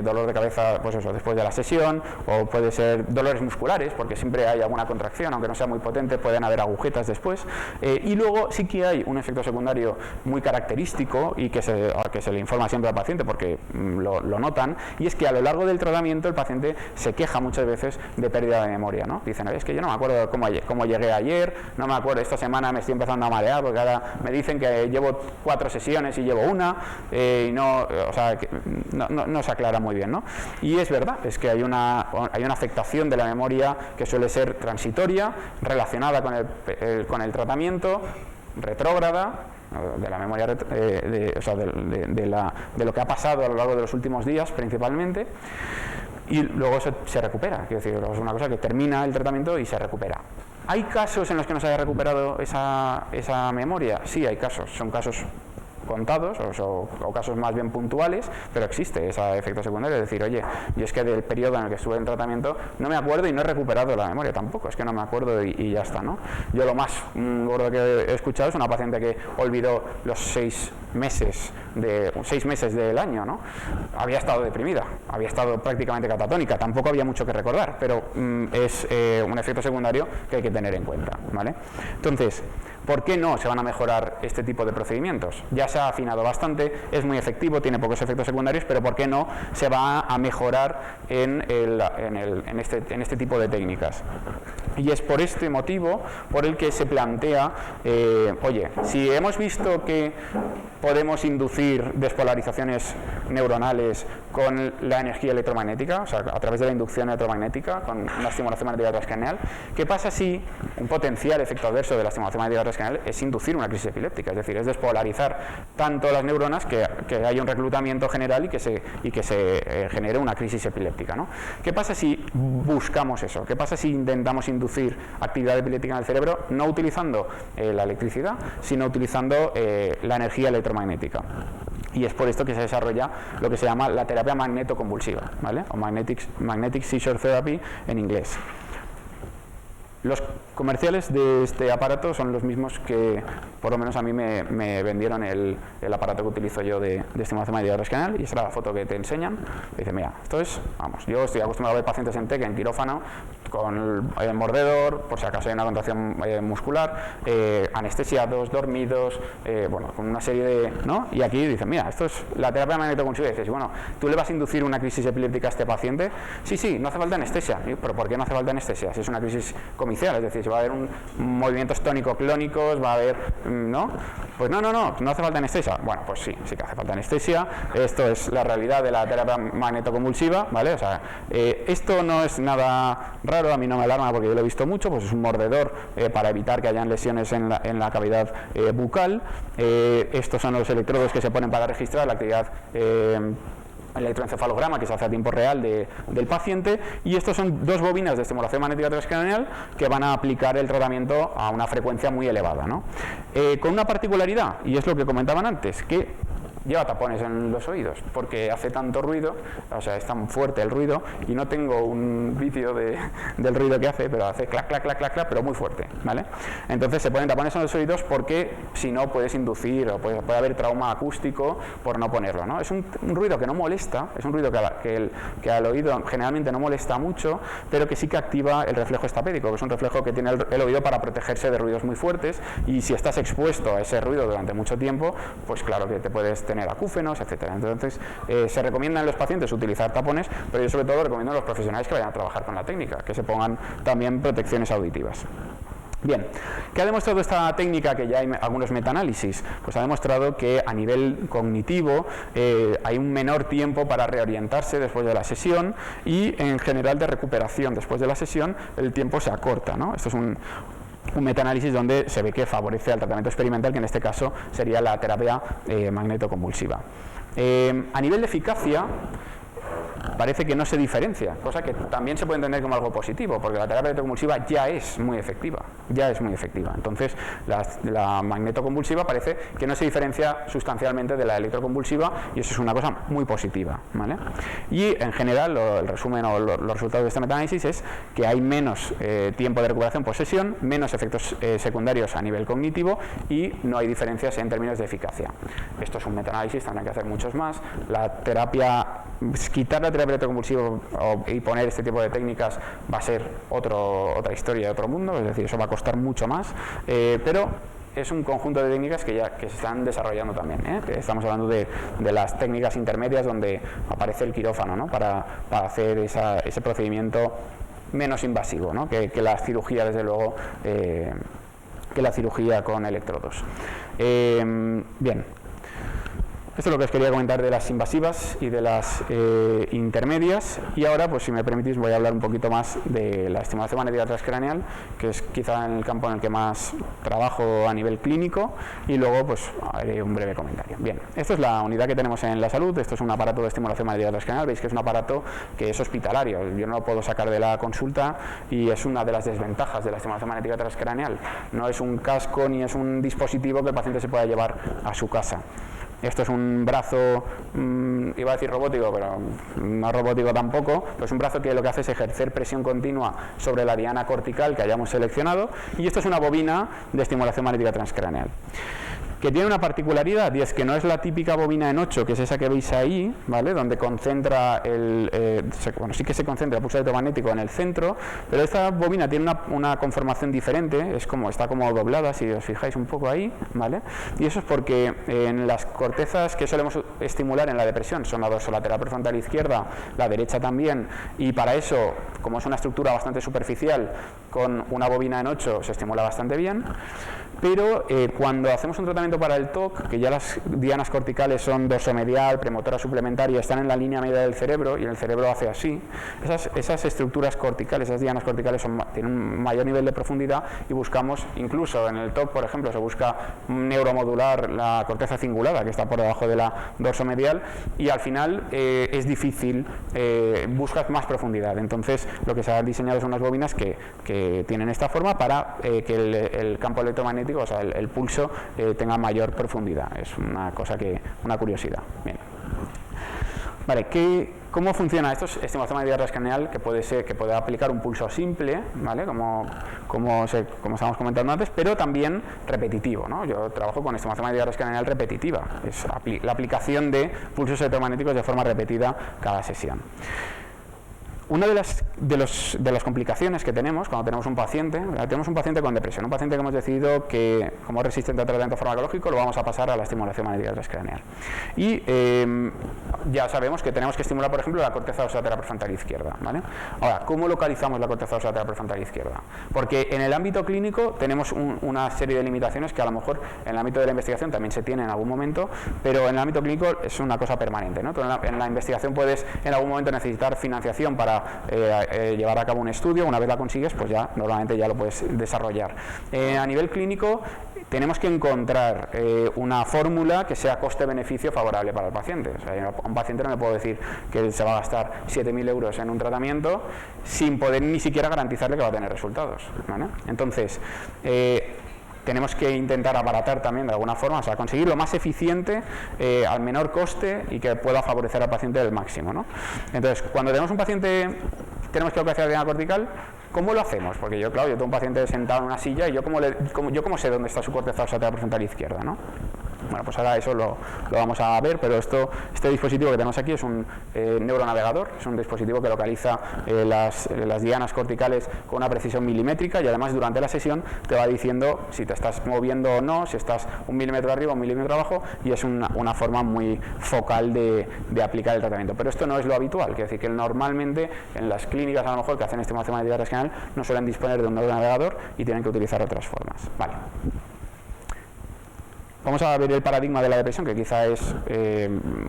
S2: dolor de cabeza pues eso, después de la sesión, o puede ser dolores musculares, porque siempre hay alguna contracción, aunque no sea muy potente, pueden haber agujetas después. Y luego sí que hay un efecto secundario muy característico y que se le informa siempre al paciente porque lo notan, y es que a lo largo del tratamiento el paciente se queja muchas veces de pérdida de memoria, ¿no? Dicen, es que yo no me acuerdo cómo llegué ayer, no me acuerdo, esta semana me estoy empezando a marear, porque ahora me dicen que llevo 4 sesiones y llevo una, y no se aclara muy bien, ¿no? Y es verdad, es que hay una afectación de la memoria que suele ser transitoria, relacionada con el tratamiento, retrógrada, de la memoria, de lo que ha pasado a lo largo de los últimos días principalmente, y luego se recupera. Quiero decir, es una cosa que termina el tratamiento y se recupera. ¿Hay casos en los que no se haya recuperado esa memoria? Sí, hay casos. Son casos contados o casos más bien puntuales, pero existe ese efecto secundario, es decir, oye, yo es que del periodo en el que estuve en tratamiento no me acuerdo y no he recuperado la memoria tampoco, es que no me acuerdo y ya está, ¿no? Yo lo más gordo que he escuchado es una paciente que olvidó los 6 meses del año, ¿no? Había estado deprimida, había estado prácticamente catatónica, tampoco había mucho que recordar, pero es un efecto secundario que hay que tener en cuenta, ¿vale? Entonces, ¿por qué no se van a mejorar este tipo de procedimientos? Ya se ha afinado bastante, es muy efectivo, tiene pocos efectos secundarios, pero ¿por qué no se va a mejorar en este tipo de técnicas? Y es por este motivo por el que se plantea, oye, si hemos visto que podemos inducir despolarizaciones neuronales con la energía electromagnética, o sea, a través de la inducción electromagnética, con una estimulación magnética transcranial, ¿qué pasa si un potencial efecto adverso de la estimulación magnética transcranial es inducir una crisis epiléptica? Es decir, es despolarizar tanto las neuronas que haya un reclutamiento general y que se genere una crisis epiléptica, ¿no? ¿Qué pasa si buscamos eso? ¿Qué pasa si intentamos inducir actividad epiléptica en el cerebro no utilizando la electricidad, sino utilizando la energía electromagnética? Y es por esto que se desarrolla lo que se llama la terapia magnetoconvulsiva, ¿vale? O magnetic seizure therapy en inglés. Los comerciales de este aparato son los mismos que, por lo menos a mí me vendieron el aparato que utilizo yo de estimulación magnética transcranial, y esa es la foto que te enseñan. Y dice, mira, esto es, vamos, yo estoy acostumbrado a ver pacientes en TEC, en quirófano, con el mordedor, por si acaso hay una contracción muscular, anestesiados, dormidos, bueno, con una serie de, ¿no? Y aquí dicen, mira, esto es la terapia magnetoconvulsiva. Y dices, bueno, ¿tú le vas a inducir una crisis epiléptica a este paciente? Sí, no hace falta anestesia. ¿Pero por qué no hace falta anestesia? Si es una crisis comitológica micial, es decir, si va a haber movimientos tónico-clónicos, va a haber, ¿no? Pues no hace falta anestesia. Bueno, pues sí que hace falta anestesia. Esto es la realidad de la terapia magnetoconvulsiva, ¿vale? O sea, esto no es nada raro, a mí no me alarma porque yo lo he visto mucho, pues es un mordedor para evitar que hayan lesiones en la cavidad bucal. Estos son los electrodos que se ponen para registrar la actividad electroencefalograma que se hace a tiempo real del paciente, y estos son dos bobinas de estimulación magnética transcranial que van a aplicar el tratamiento a una frecuencia muy elevada, ¿no? Con una particularidad, y es lo que comentaban antes, que lleva tapones en los oídos porque hace tanto ruido, o sea, es tan fuerte el ruido, y no tengo un vídeo del ruido que hace, pero hace clac, clac, clac, clac, clac, pero muy fuerte, ¿vale? Entonces se ponen tapones en los oídos porque si no puedes inducir o puede haber trauma acústico por no ponerlo, ¿no? Es un ruido que no molesta, es un ruido que al oído generalmente no molesta mucho, pero que sí que activa el reflejo estapédico, que es un reflejo que tiene el oído para protegerse de ruidos muy fuertes, y si estás expuesto a ese ruido durante mucho tiempo, pues claro que te puedes tener acúfenos, etcétera. Entonces se recomienda en los pacientes utilizar tapones, pero yo sobre todo recomiendo a los profesionales que vayan a trabajar con la técnica, que se pongan también protecciones auditivas. Bien, ¿qué ha demostrado esta técnica? Que ya hay algunos metaanálisis, pues ha demostrado que a nivel cognitivo hay un menor tiempo para reorientarse después de la sesión, y en general de recuperación después de la sesión el tiempo se acorta, ¿no? Esto es un metaanálisis donde se ve que favorece al tratamiento experimental, que en este caso sería la terapia magnetoconvulsiva. A nivel de eficacia, parece que no se diferencia, cosa que también se puede entender como algo positivo, porque la terapia electroconvulsiva ya es muy efectiva, Entonces, la magnetoconvulsiva parece que no se diferencia sustancialmente de la electroconvulsiva, y eso es una cosa muy positiva, ¿vale? Y en general, el resumen o los resultados de este metaanálisis es que hay menos tiempo de recuperación por sesión, menos efectos secundarios a nivel cognitivo, y no hay diferencias en términos de eficacia. Esto es un metaanálisis, tendrán que hacer muchos más. Quitar la terapia electroconvulsiva y poner este tipo de técnicas va a ser otra historia de otro mundo, es decir, eso va a costar mucho más, pero es un conjunto de técnicas que se están desarrollando también, que estamos hablando de las técnicas intermedias donde aparece el quirófano, ¿no? para hacer ese procedimiento menos invasivo, ¿no? que la cirugía, desde luego, que la cirugía con electrodos. Bien. Esto es lo que os quería comentar de las invasivas y de las intermedias, y ahora, pues si me permitís, voy a hablar un poquito más de la estimulación magnética transcraneal, que es quizá en el campo en el que más trabajo a nivel clínico, y luego pues haré un breve comentario. Bien, esto es la unidad que tenemos en la salud. Esto es un aparato de estimulación magnética transcraneal. Veis que es un aparato que es hospitalario, yo no lo puedo sacar de la consulta, y es una de las desventajas de la estimulación magnética transcraneal. No es un casco ni es un dispositivo que el paciente se pueda llevar a su casa. Esto es un brazo, iba a decir robótico, pero no robótico tampoco, pues un brazo que lo que hace es ejercer presión continua sobre la diana cortical que hayamos seleccionado, y esto es una bobina de estimulación magnética transcraneal, que tiene una particularidad, y es que no es la típica bobina en 8, que es esa que veis ahí, ¿vale? Donde concentra sí que se concentra el pulso electromagnético en el centro, pero esta bobina tiene una conformación diferente, está como doblada, si os fijáis un poco ahí, ¿vale? Y eso es porque en las cortezas que solemos estimular en la depresión son la dorsolateral prefrontal izquierda, la derecha también, y para eso, como es una estructura bastante superficial, con una bobina en 8 se estimula bastante bien. Pero cuando hacemos un tratamiento para el TOC, que ya las dianas corticales son dorsomedial, premotora suplementaria, están en la línea media del cerebro, y el cerebro hace así, esas estructuras corticales, esas dianas corticales tienen un mayor nivel de profundidad, y buscamos, incluso en el TOC, por ejemplo, se busca neuromodular la corteza cingulada, que está por debajo de la dorsomedial, y al final es difícil, buscas más profundidad. Entonces, lo que se ha diseñado son unas bobinas que tienen esta forma para que el campo electromagnético, o sea, el pulso, tenga mayor profundidad. Es una curiosidad. Bien. Vale, ¿cómo funciona esto? Es estimulación magnética transcraneal que puede aplicar un pulso simple, ¿vale? Como estábamos comentando antes, pero también repetitivo, ¿no? Yo trabajo con estimulación magnética transcraneal repetitiva, es la aplicación de pulsos electromagnéticos de forma repetida cada sesión. Una de las complicaciones que tenemos cuando tenemos un paciente con depresión, un paciente que hemos decidido que como es resistente al tratamiento farmacológico lo vamos a pasar a la estimulación magnética transcraneal. Y ya sabemos que tenemos que estimular, por ejemplo, la corteza dorsolateral prefrontal izquierda, ¿vale? Ahora, ¿cómo localizamos la corteza dorsolateral prefrontal izquierda? Porque en el ámbito clínico tenemos una serie de limitaciones que a lo mejor en el ámbito de la investigación también se tiene en algún momento, pero en el ámbito clínico es una cosa permanente, ¿no? En la investigación puedes en algún momento necesitar financiación para llevar a cabo un estudio. Una vez la consigues, pues ya normalmente ya lo puedes desarrollar. A nivel clínico tenemos que encontrar una fórmula que sea coste-beneficio favorable para el paciente. O sea, a un paciente no le puedo decir que se va a gastar 7.000 euros en un tratamiento sin poder ni siquiera garantizarle que va a tener resultados, ¿vale? Entonces, tenemos que intentar abaratar también de alguna forma, o sea, conseguir lo más eficiente al menor coste y que pueda favorecer al paciente al máximo, ¿no? Entonces, cuando tenemos un paciente, tenemos que localizar la diana cortical, ¿cómo lo hacemos? Porque yo tengo un paciente sentado en una silla y yo cómo sé dónde está su corteza dorsolateral prefrontal izquierda, ¿no? Bueno, pues ahora eso lo vamos a ver, pero este dispositivo que tenemos aquí es un neuronavegador, es un dispositivo que localiza las dianas corticales con una precisión milimétrica y además durante la sesión te va diciendo si te estás moviendo o no, si estás 1 milímetro arriba o 1 milímetro abajo, y es una forma muy focal de aplicar el tratamiento. Pero esto no es lo habitual, quiere decir que normalmente en las clínicas a lo mejor que hacen estimulación magnética transcraneal no suelen disponer de un neuronavegador y tienen que utilizar otras formas. Vale. Vamos a ver el paradigma de la depresión, que quizá es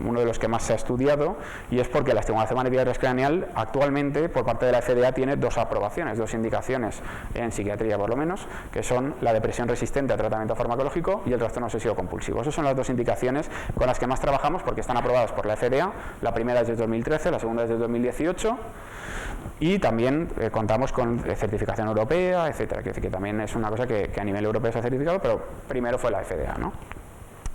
S2: uno de los que más se ha estudiado, y es porque la estimulación magnética transcraneal actualmente por parte de la FDA tiene 2 aprobaciones, 2 indicaciones en psiquiatría por lo menos, que son la depresión resistente a tratamiento farmacológico y el trastorno obsesivo compulsivo. Esas son las 2 indicaciones con las que más trabajamos porque están aprobadas por la FDA, la primera es de 2013, la segunda es de 2018, y también contamos con certificación europea, etcétera, que también es una cosa que a nivel europeo se ha certificado, pero primero fue la FDA, ¿no?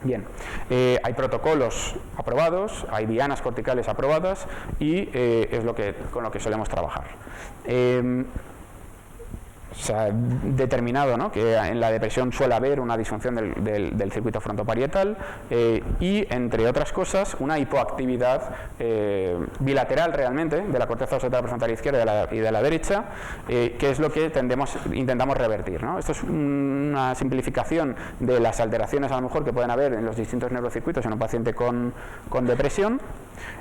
S2: Bien, hay protocolos aprobados, hay dianas corticales aprobadas y es con lo que solemos trabajar. Se ha determinado, ¿no?, que en la depresión suele haber una disfunción del circuito frontoparietal y, entre otras cosas, una hipoactividad bilateral realmente de la corteza dorsolateral prefrontal izquierda y de la derecha, que es lo que intentamos revertir, ¿no? Esto es una simplificación de las alteraciones a lo mejor que pueden haber en los distintos neurocircuitos en un paciente con depresión.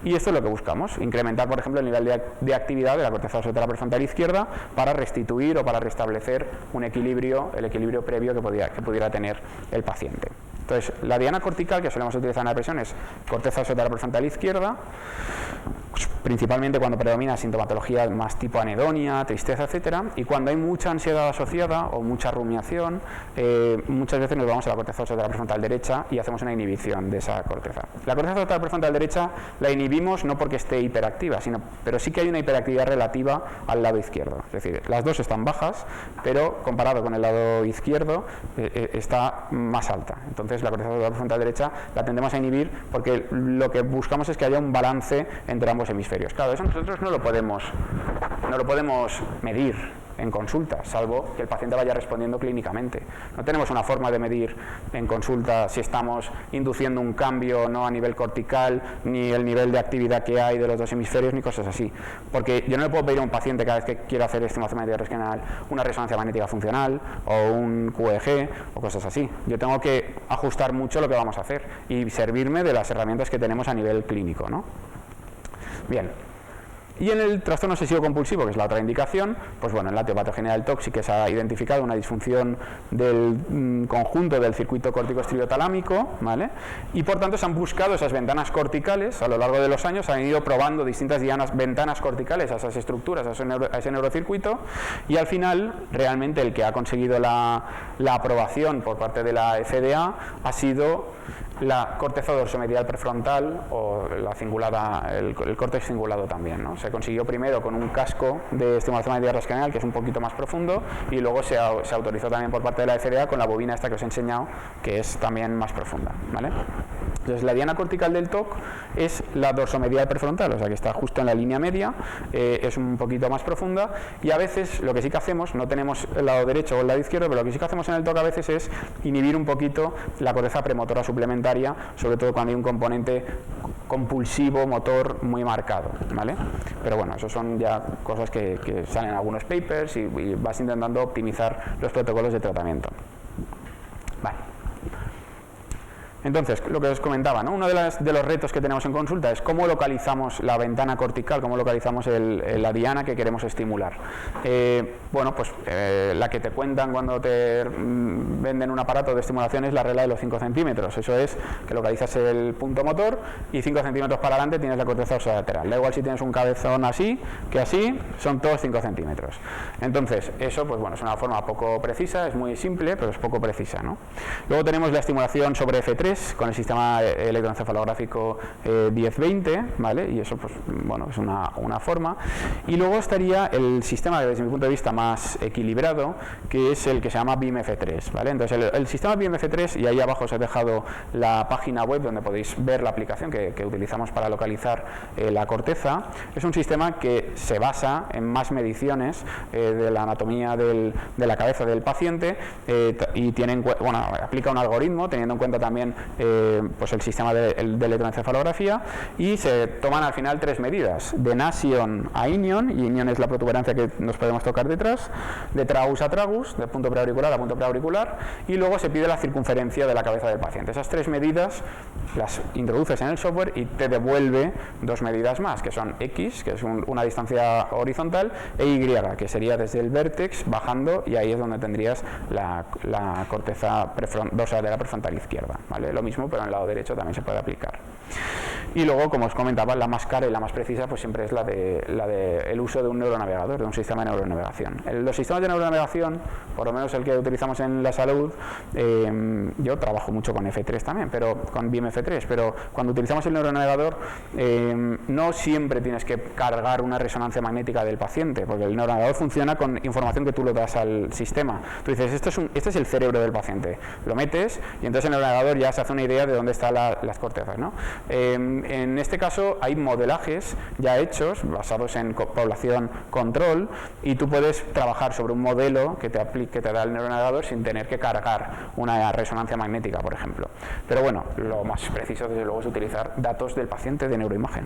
S2: Y esto es lo que buscamos, incrementar, por ejemplo, el nivel de actividad de la corteza dorsolateral prefrontal izquierda para restituir o para restablecer el equilibrio previo que pudiera tener el paciente. Entonces, la diana cortical que solemos utilizar en la depresión es corteza dorsolateral prefrontal izquierda, principalmente cuando predomina sintomatología más tipo anedonia, tristeza, etcétera, y cuando hay mucha ansiedad asociada o mucha rumiación, muchas veces nos vamos a la corteza dorsolateral prefrontal derecha y hacemos una inhibición de esa corteza. La corteza dorsolateral prefrontal derecha la inhibimos no porque esté hiperactiva, pero sí que hay una hiperactividad relativa al lado izquierdo. Es decir, las dos están bajas, pero comparado con el lado izquierdo está más alta. Entonces la corteza dorsolateral prefrontal derecha la tendemos a inhibir porque lo que buscamos es que haya un balance entre ambos hemisferios. Claro, eso nosotros no lo podemos medir en consulta, salvo que el paciente vaya respondiendo clínicamente. No tenemos una forma de medir en consulta si estamos induciendo un cambio o no a nivel cortical, ni el nivel de actividad que hay de los 2 hemisferios, ni cosas así. Porque yo no le puedo pedir a un paciente cada vez que quiero hacer estimulación magnética transcraneal una resonancia magnética funcional o un QEG o cosas así. Yo tengo que ajustar mucho lo que vamos a hacer y servirme de las herramientas que tenemos a nivel clínico, ¿no? Bien. Y en el trastorno obsesivo compulsivo, que es la otra indicación, pues bueno, en la teopatogenia del TOC sí que se ha identificado una disfunción del conjunto del circuito córtico-estridotalámico, ¿vale? Y por tanto se han buscado esas ventanas corticales, a lo largo de los años se han ido probando distintas ventanas corticales a esas estructuras, a ese neurocircuito, y al final realmente el que ha conseguido la aprobación por parte de la FDA ha sido la corteza dorsomedial prefrontal o la cingulada, el córtex cingulado también, ¿no? Se consiguió primero con un casco de estimulación magnética transcraneal que es un poquito más profundo y luego se autorizó también por parte de la FDA con la bobina esta que os he enseñado que es también más profunda, ¿vale? Entonces, la diana cortical del TOC es la dorsomedial prefrontal, o sea que está justo en la línea media, es un poquito más profunda, y a veces lo que sí que hacemos, no tenemos el lado derecho o el lado izquierdo, pero lo que sí que hacemos en el TOC a veces es inhibir un poquito la corteza premotora suplementaria, sobre todo cuando hay un componente compulsivo motor muy marcado, ¿vale? Pero bueno, eso son ya cosas que salen en algunos papers y vas intentando optimizar los protocolos de tratamiento. Vale. Entonces, lo que os comentaba, ¿no? Uno de los retos que tenemos en consulta es cómo localizamos la ventana cortical, cómo localizamos la diana que queremos estimular. Bueno, pues la que te cuentan cuando te venden un aparato de estimulación es la regla de los 5 centímetros. Eso es que localizas el punto motor y 5 centímetros para adelante tienes la corteza dorsolateral. Da igual si tienes un cabezón así, que así, son todos 5 centímetros. Entonces, eso, pues bueno, es una forma poco precisa, es muy simple, pero es poco precisa, ¿no? Luego tenemos la estimulación sobre F3, con el sistema electroencefalográfico 10-20, ¿vale? Y eso, pues, bueno, es una forma. Y luego estaría el sistema, desde mi punto de vista, más equilibrado, que es el que se llama BIM-F3, ¿vale? Entonces, el sistema BIM-F3, y ahí abajo os he dejado la página web donde podéis ver la aplicación que utilizamos para localizar la corteza, es un sistema que se basa en más mediciones de la anatomía de la cabeza del paciente y aplica un algoritmo teniendo en cuenta también pues el sistema de electroencefalografía, y se toman al final 3 medidas, de nasion a inion, y inion es la protuberancia que nos podemos tocar detrás, de tragus a tragus, de punto preauricular a punto preauricular, y luego se pide la circunferencia de la cabeza del paciente. Esas 3 medidas las introduces en el software y te devuelve 2 medidas más, que son X, que es una distancia horizontal, e Y, que sería desde el vértex bajando, y ahí es donde tendrías la corteza dorsal prefrontal izquierda, ¿vale? Lo mismo, pero en el lado derecho también se puede aplicar. Y luego, como os comentaba, la más cara y la más precisa pues siempre es la de el uso de un neuronavegador, de un sistema de neuronavegación. Los sistemas de neuronavegación, por lo menos el que utilizamos en la salud, yo trabajo mucho con F3 también, pero con BIM-F3, pero cuando utilizamos el neuronavegador no siempre tienes que cargar una resonancia magnética del paciente, porque el neuronavegador funciona con información que tú le das al sistema. Tú dices, este es el cerebro del paciente, lo metes y entonces el neuronavegador ya se hace una idea de dónde están las cortezas, ¿no? En este caso hay modelajes ya hechos basados en población control, y tú puedes trabajar sobre un modelo que te da el neuronavegador sin tener que cargar una resonancia magnética, por ejemplo. Pero bueno, lo más preciso desde luego es utilizar datos del paciente de neuroimagen.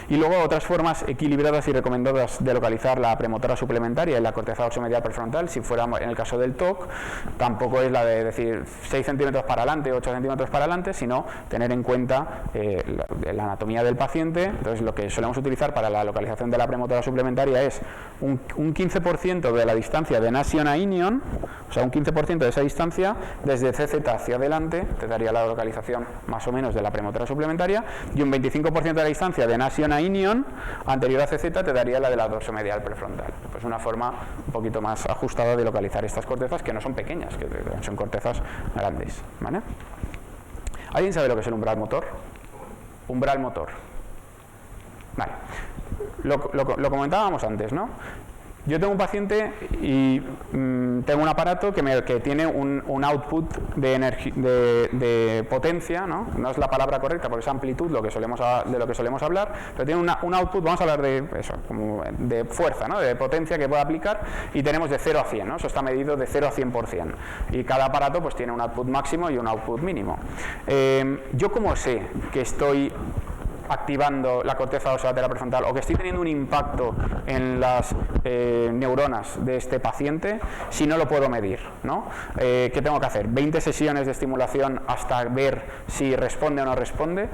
S2: Y luego otras formas equilibradas y recomendadas de localizar la premotora suplementaria en la corteza dorsomedial prefrontal, si fuera en el caso del TOC, tampoco es la de decir 6 centímetros para adelante, 8 centímetros para adelante, sino tener en cuenta la anatomía del paciente. Entonces, lo que solemos utilizar para la localización de la premotora suplementaria es un 15% de la distancia de nasion a inion, o sea, un 15% de esa distancia desde CZ hacia adelante, te daría la localización más o menos de la premotora suplementaria, y un 25% de la distancia de nasion a inion anterior a CZ te daría la de la dorsomedial prefrontal. Pues una forma un poquito más ajustada de localizar estas cortezas, que no son pequeñas, que son cortezas grandes, ¿vale? ¿Alguien sabe lo que es el umbral motor? Umbral motor. Vale. Lo comentábamos antes, ¿no? Yo tengo un paciente y tengo un aparato que tiene un output de potencia, ¿no? No es la palabra correcta porque es amplitud de lo que solemos hablar, pero tiene un output, vamos a hablar de eso, como de fuerza, ¿no? De potencia que puede aplicar, y tenemos de 0 a 100, ¿no? Eso está medido de 0 a 100%, y cada aparato pues tiene un output máximo y un output mínimo. Yo, como sé que estoy activando la corteza dorsolateral prefrontal o que estoy teniendo un impacto en las neuronas de este paciente, si no lo puedo medir, ¿no? ¿Qué tengo que hacer? 20 sesiones de estimulación hasta ver si responde o no responde.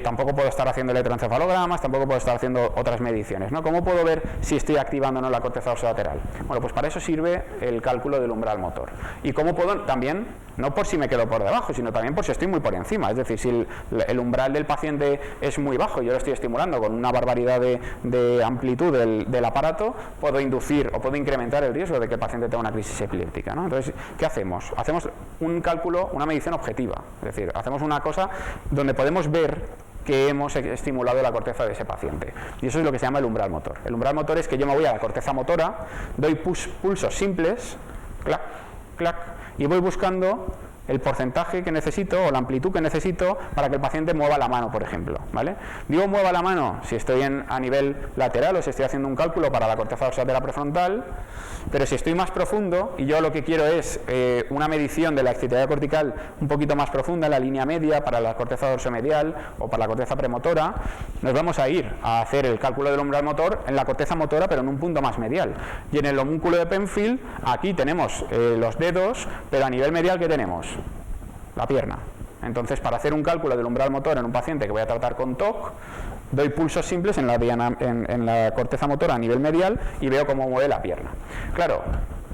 S2: Tampoco puedo estar haciendo electroencefalogramas, tampoco puedo estar haciendo otras mediciones, ¿no? ¿Cómo puedo ver si estoy activando o no la corteza dorsolateral? Bueno, pues para eso sirve el cálculo del umbral motor. Y cómo puedo también, no por si me quedo por debajo, sino también por si estoy muy por encima. Es decir, si el umbral del paciente es muy bajo y yo lo estoy estimulando con una barbaridad de amplitud del aparato, puedo inducir o puedo incrementar el riesgo de que el paciente tenga una crisis epiléptica, ¿no? Entonces, ¿qué hacemos? Hacemos un cálculo, una medición objetiva. Es decir, hacemos una cosa donde podemos ver que hemos estimulado la corteza de ese paciente. Y eso es lo que se llama el umbral motor. El umbral motor es que yo me voy a la corteza motora, doy pulsos simples, clac, clac, y voy buscando el porcentaje que necesito o la amplitud que necesito para que el paciente mueva la mano, por ejemplo, ¿vale? Digo mueva la mano si estoy a nivel lateral o si estoy haciendo un cálculo para la corteza dorsal prefrontal, pero si estoy más profundo y yo lo que quiero es una medición de la excitabilidad cortical un poquito más profunda en la línea media para la corteza dorsomedial o para la corteza premotora, nos vamos a ir a hacer el cálculo del umbral motor en la corteza motora, pero en un punto más medial. Y en el homúnculo de Penfield, aquí tenemos los dedos, pero a nivel medial, ¿qué tenemos? La pierna. Entonces, para hacer un cálculo del umbral motor en un paciente que voy a tratar con TOC, doy pulsos simples en la corteza motora a nivel medial y veo cómo mueve la pierna. Claro,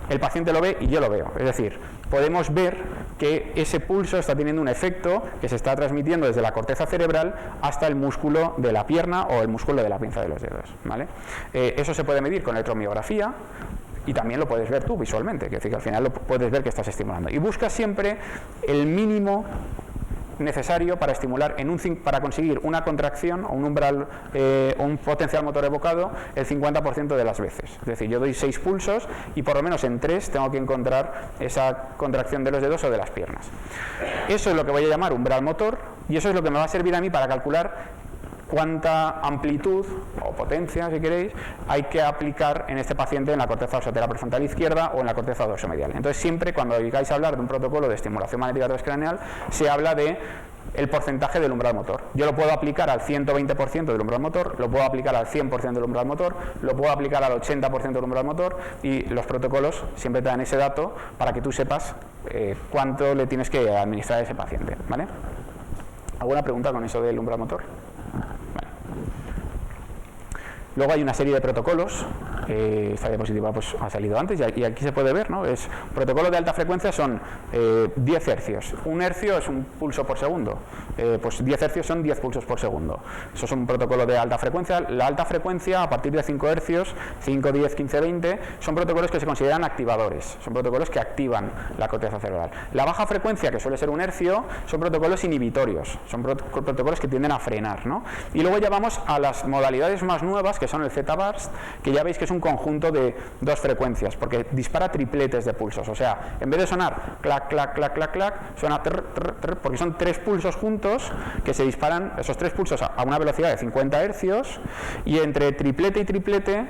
S2: el paciente lo ve y yo lo veo. Es decir, podemos ver que ese pulso está teniendo un efecto que se está transmitiendo desde la corteza cerebral hasta el músculo de la pierna o el músculo de la pinza de los dedos, ¿vale? Eso se puede medir con electromiografía. Y también lo puedes ver tú visualmente, es decir, que al final lo puedes ver que estás estimulando. Y buscas siempre el mínimo necesario para estimular para conseguir una contracción o un umbral o un potencial motor evocado el 50% de las veces. Es decir, yo doy 6 pulsos y por lo menos en 3 tengo que encontrar esa contracción de los dedos o de las piernas. Eso es lo que voy a llamar umbral motor y eso es lo que me va a servir a mí para calcular cuánta amplitud o potencia, si queréis, hay que aplicar en este paciente en la corteza dorsal prefrontal izquierda o en la corteza dorsomedial. Entonces, siempre cuando oigáis hablar de un protocolo de estimulación magnética transcraneal, se habla de el porcentaje del umbral motor. Yo lo puedo aplicar al 120% del umbral motor, lo puedo aplicar al 100% del umbral motor, lo puedo aplicar al 80% del umbral motor y los protocolos siempre te dan ese dato para que tú sepas cuánto le tienes que administrar a ese paciente, ¿vale? ¿Alguna pregunta con eso del umbral motor? Luego hay una serie de protocolos, esta diapositiva pues ha salido antes y aquí se puede ver, ¿no? Protocolos de alta frecuencia son 10 hercios. Un hercio es un pulso por segundo, pues 10 hercios son 10 pulsos por segundo. Eso es un protocolo de alta frecuencia. La alta frecuencia a partir de 5 hercios, 5, 10, 15, 20, son protocolos que se consideran activadores, son protocolos que activan la corteza cerebral. La baja frecuencia, que suele ser un hercio, son protocolos inhibitorios, son protocolos que tienden a frenar, ¿no? Y luego ya vamos a las modalidades más nuevas, que son el Z-burst, que ya veis que es un conjunto de 2 frecuencias, porque dispara tripletes de pulsos, o sea, en vez de sonar clac, clac, clac, clac, clac, suena trr, trr, trr, porque son 3 pulsos juntos que se disparan, esos 3 pulsos a una velocidad de 50 hercios, y entre triplete y triplete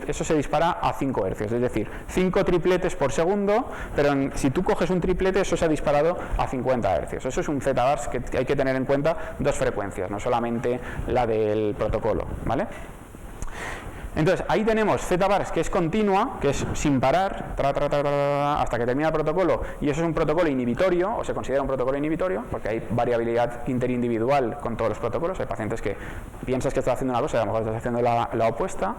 S2: eso se dispara a 5 hercios, es decir, 5 tripletes por segundo, pero si tú coges un triplete, eso se ha disparado a 50 hercios. Eso es un Z-burst que hay que tener en cuenta 2 frecuencias, no solamente la del protocolo, ¿vale? Entonces, ahí tenemos Z-burst, que es continua, que es sin parar, hasta que termina el protocolo, y eso es un protocolo inhibitorio, o se considera un protocolo inhibitorio, porque hay variabilidad interindividual con todos los protocolos. Hay pacientes que piensas que estás haciendo una cosa y a lo mejor estás haciendo la opuesta.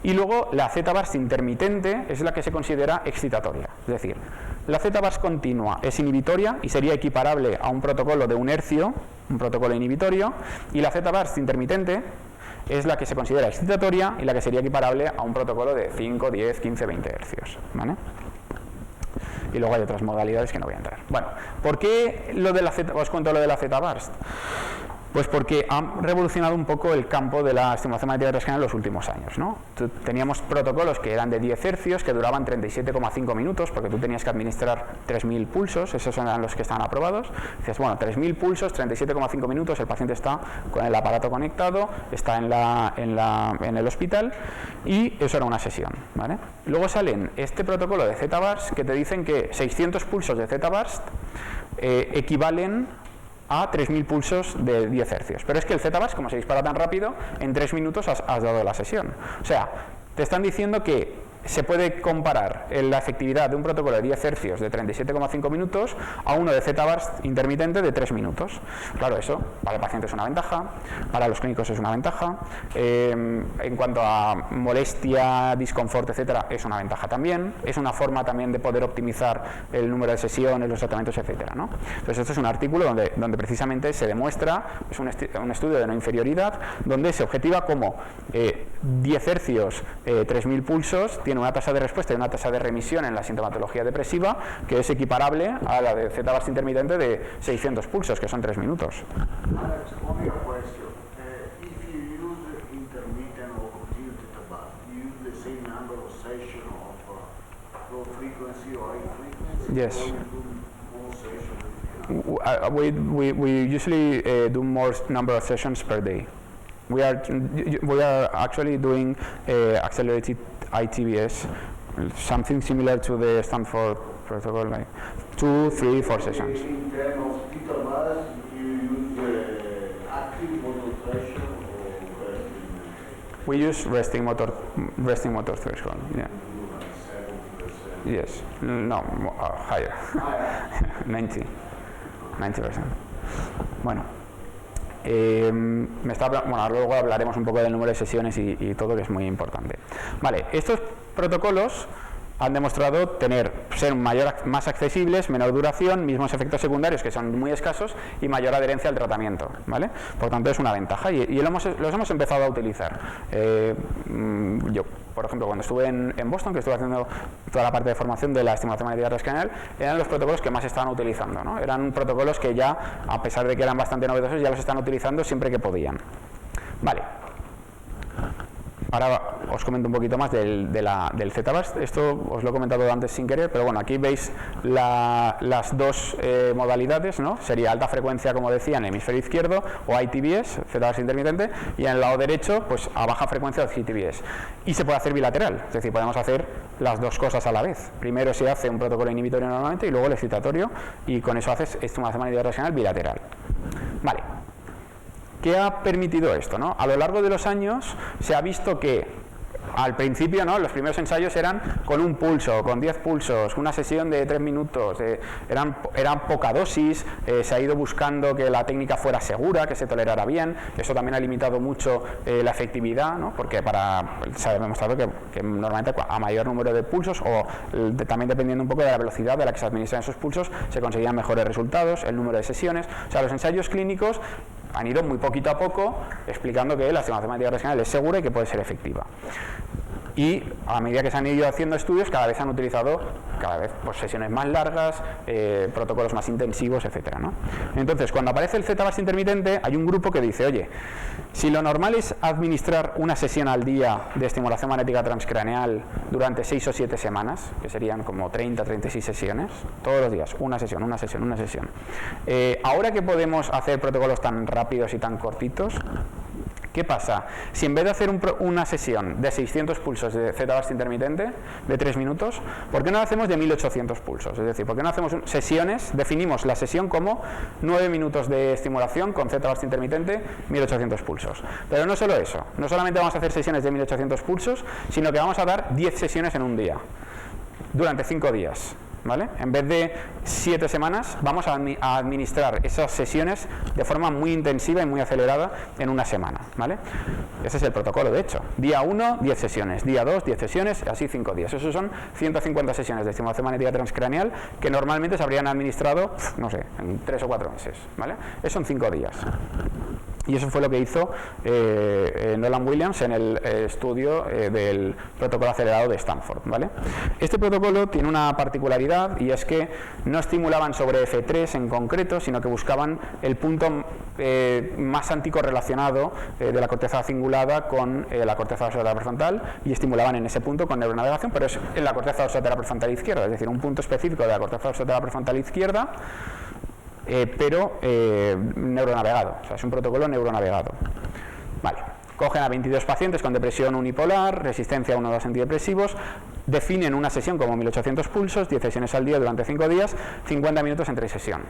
S2: Y luego, la Z-burst intermitente es la que se considera excitatoria, es decir, la Z-burst continua es inhibitoria y sería equiparable a un protocolo de un hercio, un protocolo inhibitorio, y la Z-burst intermitente es la que se considera excitatoria y la que sería equiparable a un protocolo de 5, 10, 15, 20 hercios, ¿vale? Y luego hay otras modalidades que no voy a entrar. Bueno, ¿por qué os cuento lo de la Z-burst? Pues porque ha revolucionado un poco el campo de la estimulación magnética transcranial en los últimos años, ¿no? Teníamos protocolos que eran de 10 hercios, que duraban 37,5 minutos, porque tú tenías que administrar 3.000 pulsos, esos eran los que estaban aprobados. Dices, bueno, 3.000 pulsos, 37,5 minutos, el paciente está con el aparato conectado, está en el hospital, y eso era una sesión, ¿vale? Luego salen este protocolo de Z-burst que te dicen que 600 pulsos de Z-burst equivalen a 3.000 pulsos de 10 hercios. Pero es que el Z-burst, como se dispara tan rápido, en 3 minutos has dado la sesión. O sea, te están diciendo que se puede comparar la efectividad de un protocolo de 10 hercios de 37,5 minutos a uno de Z-burst intermitente de 3 minutos. Claro, eso para el paciente es una ventaja, para los clínicos es una ventaja, en cuanto a molestia, disconfort, etcétera, es una ventaja también, es una forma también de poder optimizar el número de sesiones, los tratamientos, etcétera, ¿no? Entonces, esto es un artículo donde precisamente se demuestra, es un estudio de no inferioridad, donde se objetiva como 10 hercios, 3.000 pulsos, tiene una tasa de respuesta y una tasa de remisión en la sintomatología depresiva que es equiparable a la de Z-burst intermitente de 600 pulsos, que son 3 minutos.
S4: Alex, only a question. If you use intermittent or continuous Z-burst, you use the same number of sessions of low frequency or high frequency?
S2: Yes.
S4: Or you do more sessions
S2: we usually do more number of sessions per day. We are actually doing accelerated ITBS, something similar to the Stanford protocol, like 2, 3, 4 sessions.
S4: In terms of theta bars, you use active motor threshold or resting?
S2: We use resting motor threshold. Yeah. Yes. No, higher. 90%. Bueno. Bueno, luego hablaremos un poco del número de sesiones y todo, que es muy importante. Vale, estos protocolos han demostrado ser más accesibles, menor duración, mismos efectos secundarios que son muy escasos y mayor adherencia al tratamiento, ¿vale? Por tanto, es una ventaja y los hemos empezado a utilizar. Yo, por ejemplo, cuando estuve en Boston, que estuve haciendo toda la parte de formación de la estimulación magnética transcranial, eran los protocolos que más estaban utilizando, ¿no? Eran protocolos que ya, a pesar de que eran bastante novedosos, ya los están utilizando siempre que podían. Vale. Ahora os comento un poquito más del ZBurst. Esto os lo he comentado antes sin querer, pero bueno, aquí veis las dos modalidades, ¿no? Sería alta frecuencia, como decía, en el hemisferio izquierdo, o ITBS, ZBurst intermitente, y en el lado derecho, pues a baja frecuencia, o CTBS. Y se puede hacer bilateral, es decir, podemos hacer las dos cosas a la vez. Primero se hace un protocolo inhibitorio normalmente y luego el excitatorio, y con eso haces estimulación magnética transcranial bilateral. Vale. ¿Qué ha permitido esto, no? A lo largo de los años se ha visto que al principio, ¿no?, los primeros ensayos eran con un pulso, con 10 pulsos, una sesión de 3 minutos, eran poca dosis, se ha ido buscando que la técnica fuera segura, que se tolerara bien. Eso también ha limitado mucho la efectividad, ¿no?, porque se ha demostrado que normalmente a mayor número de pulsos, o también dependiendo un poco de la velocidad de la que se administran esos pulsos, se conseguían mejores resultados, el número de sesiones. O sea, los ensayos clínicos han ido muy poquito a poco explicando que la estimulación magnética transcranial es segura y que puede ser efectiva. Y a medida que se han ido haciendo estudios, cada vez han utilizado pues, sesiones más largas, protocolos más intensivos, etcétera, ¿no? Entonces, cuando aparece el ZBurst intermitente, hay un grupo que dice, oye, si lo normal es administrar una sesión al día de estimulación magnética transcraneal durante 6 o 7 semanas, que serían como 30, 36 sesiones, todos los días, una sesión. Ahora que podemos hacer protocolos tan rápidos y tan cortitos, ¿qué pasa? Si en vez de hacer una sesión de 600 pulsos de ZBurst intermitente de 3 minutos, ¿por qué no lo hacemos de 1800 pulsos? Es decir, ¿por qué no hacemos sesiones? Definimos la sesión como 9 minutos de estimulación con ZBurst intermitente, 1800 pulsos. Pero no solo eso, no solamente vamos a hacer sesiones de 1800 pulsos, sino que vamos a dar 10 sesiones en un día, durante 5 días. ¿Vale? En vez de 7 semanas, vamos a administrar esas sesiones de forma muy intensiva y muy acelerada en una semana, ¿vale? Ese es el protocolo, de hecho. Día 1, 10 sesiones. Día 2, 10 sesiones, así 5 días. Esos son 150 sesiones de estimulación magnética transcraneal que normalmente se habrían administrado, no sé, en 3 o 4 meses, ¿vale? Eso son 5 días. Y eso fue lo que hizo Nolan Williams en el estudio del protocolo acelerado de Stanford, ¿vale? Este protocolo tiene una particularidad, y es que no estimulaban sobre F3 en concreto, sino que buscaban el punto más anticorrelacionado de la corteza cingulada con la corteza dorsolateral prefrontal, y estimulaban en ese punto con neuronavegación, pero es en la corteza dorsolateral prefrontal izquierda, es decir, un punto específico de la corteza dorsolateral prefrontal izquierda, pero neuronavegado, o sea, es un protocolo neuronavegado. Vale. Cogen a 22 pacientes con depresión unipolar, resistencia a 1 o 2 antidepresivos, definen una sesión como 1800 pulsos, 10 sesiones al día durante 5 días, 50 minutos entre sesión.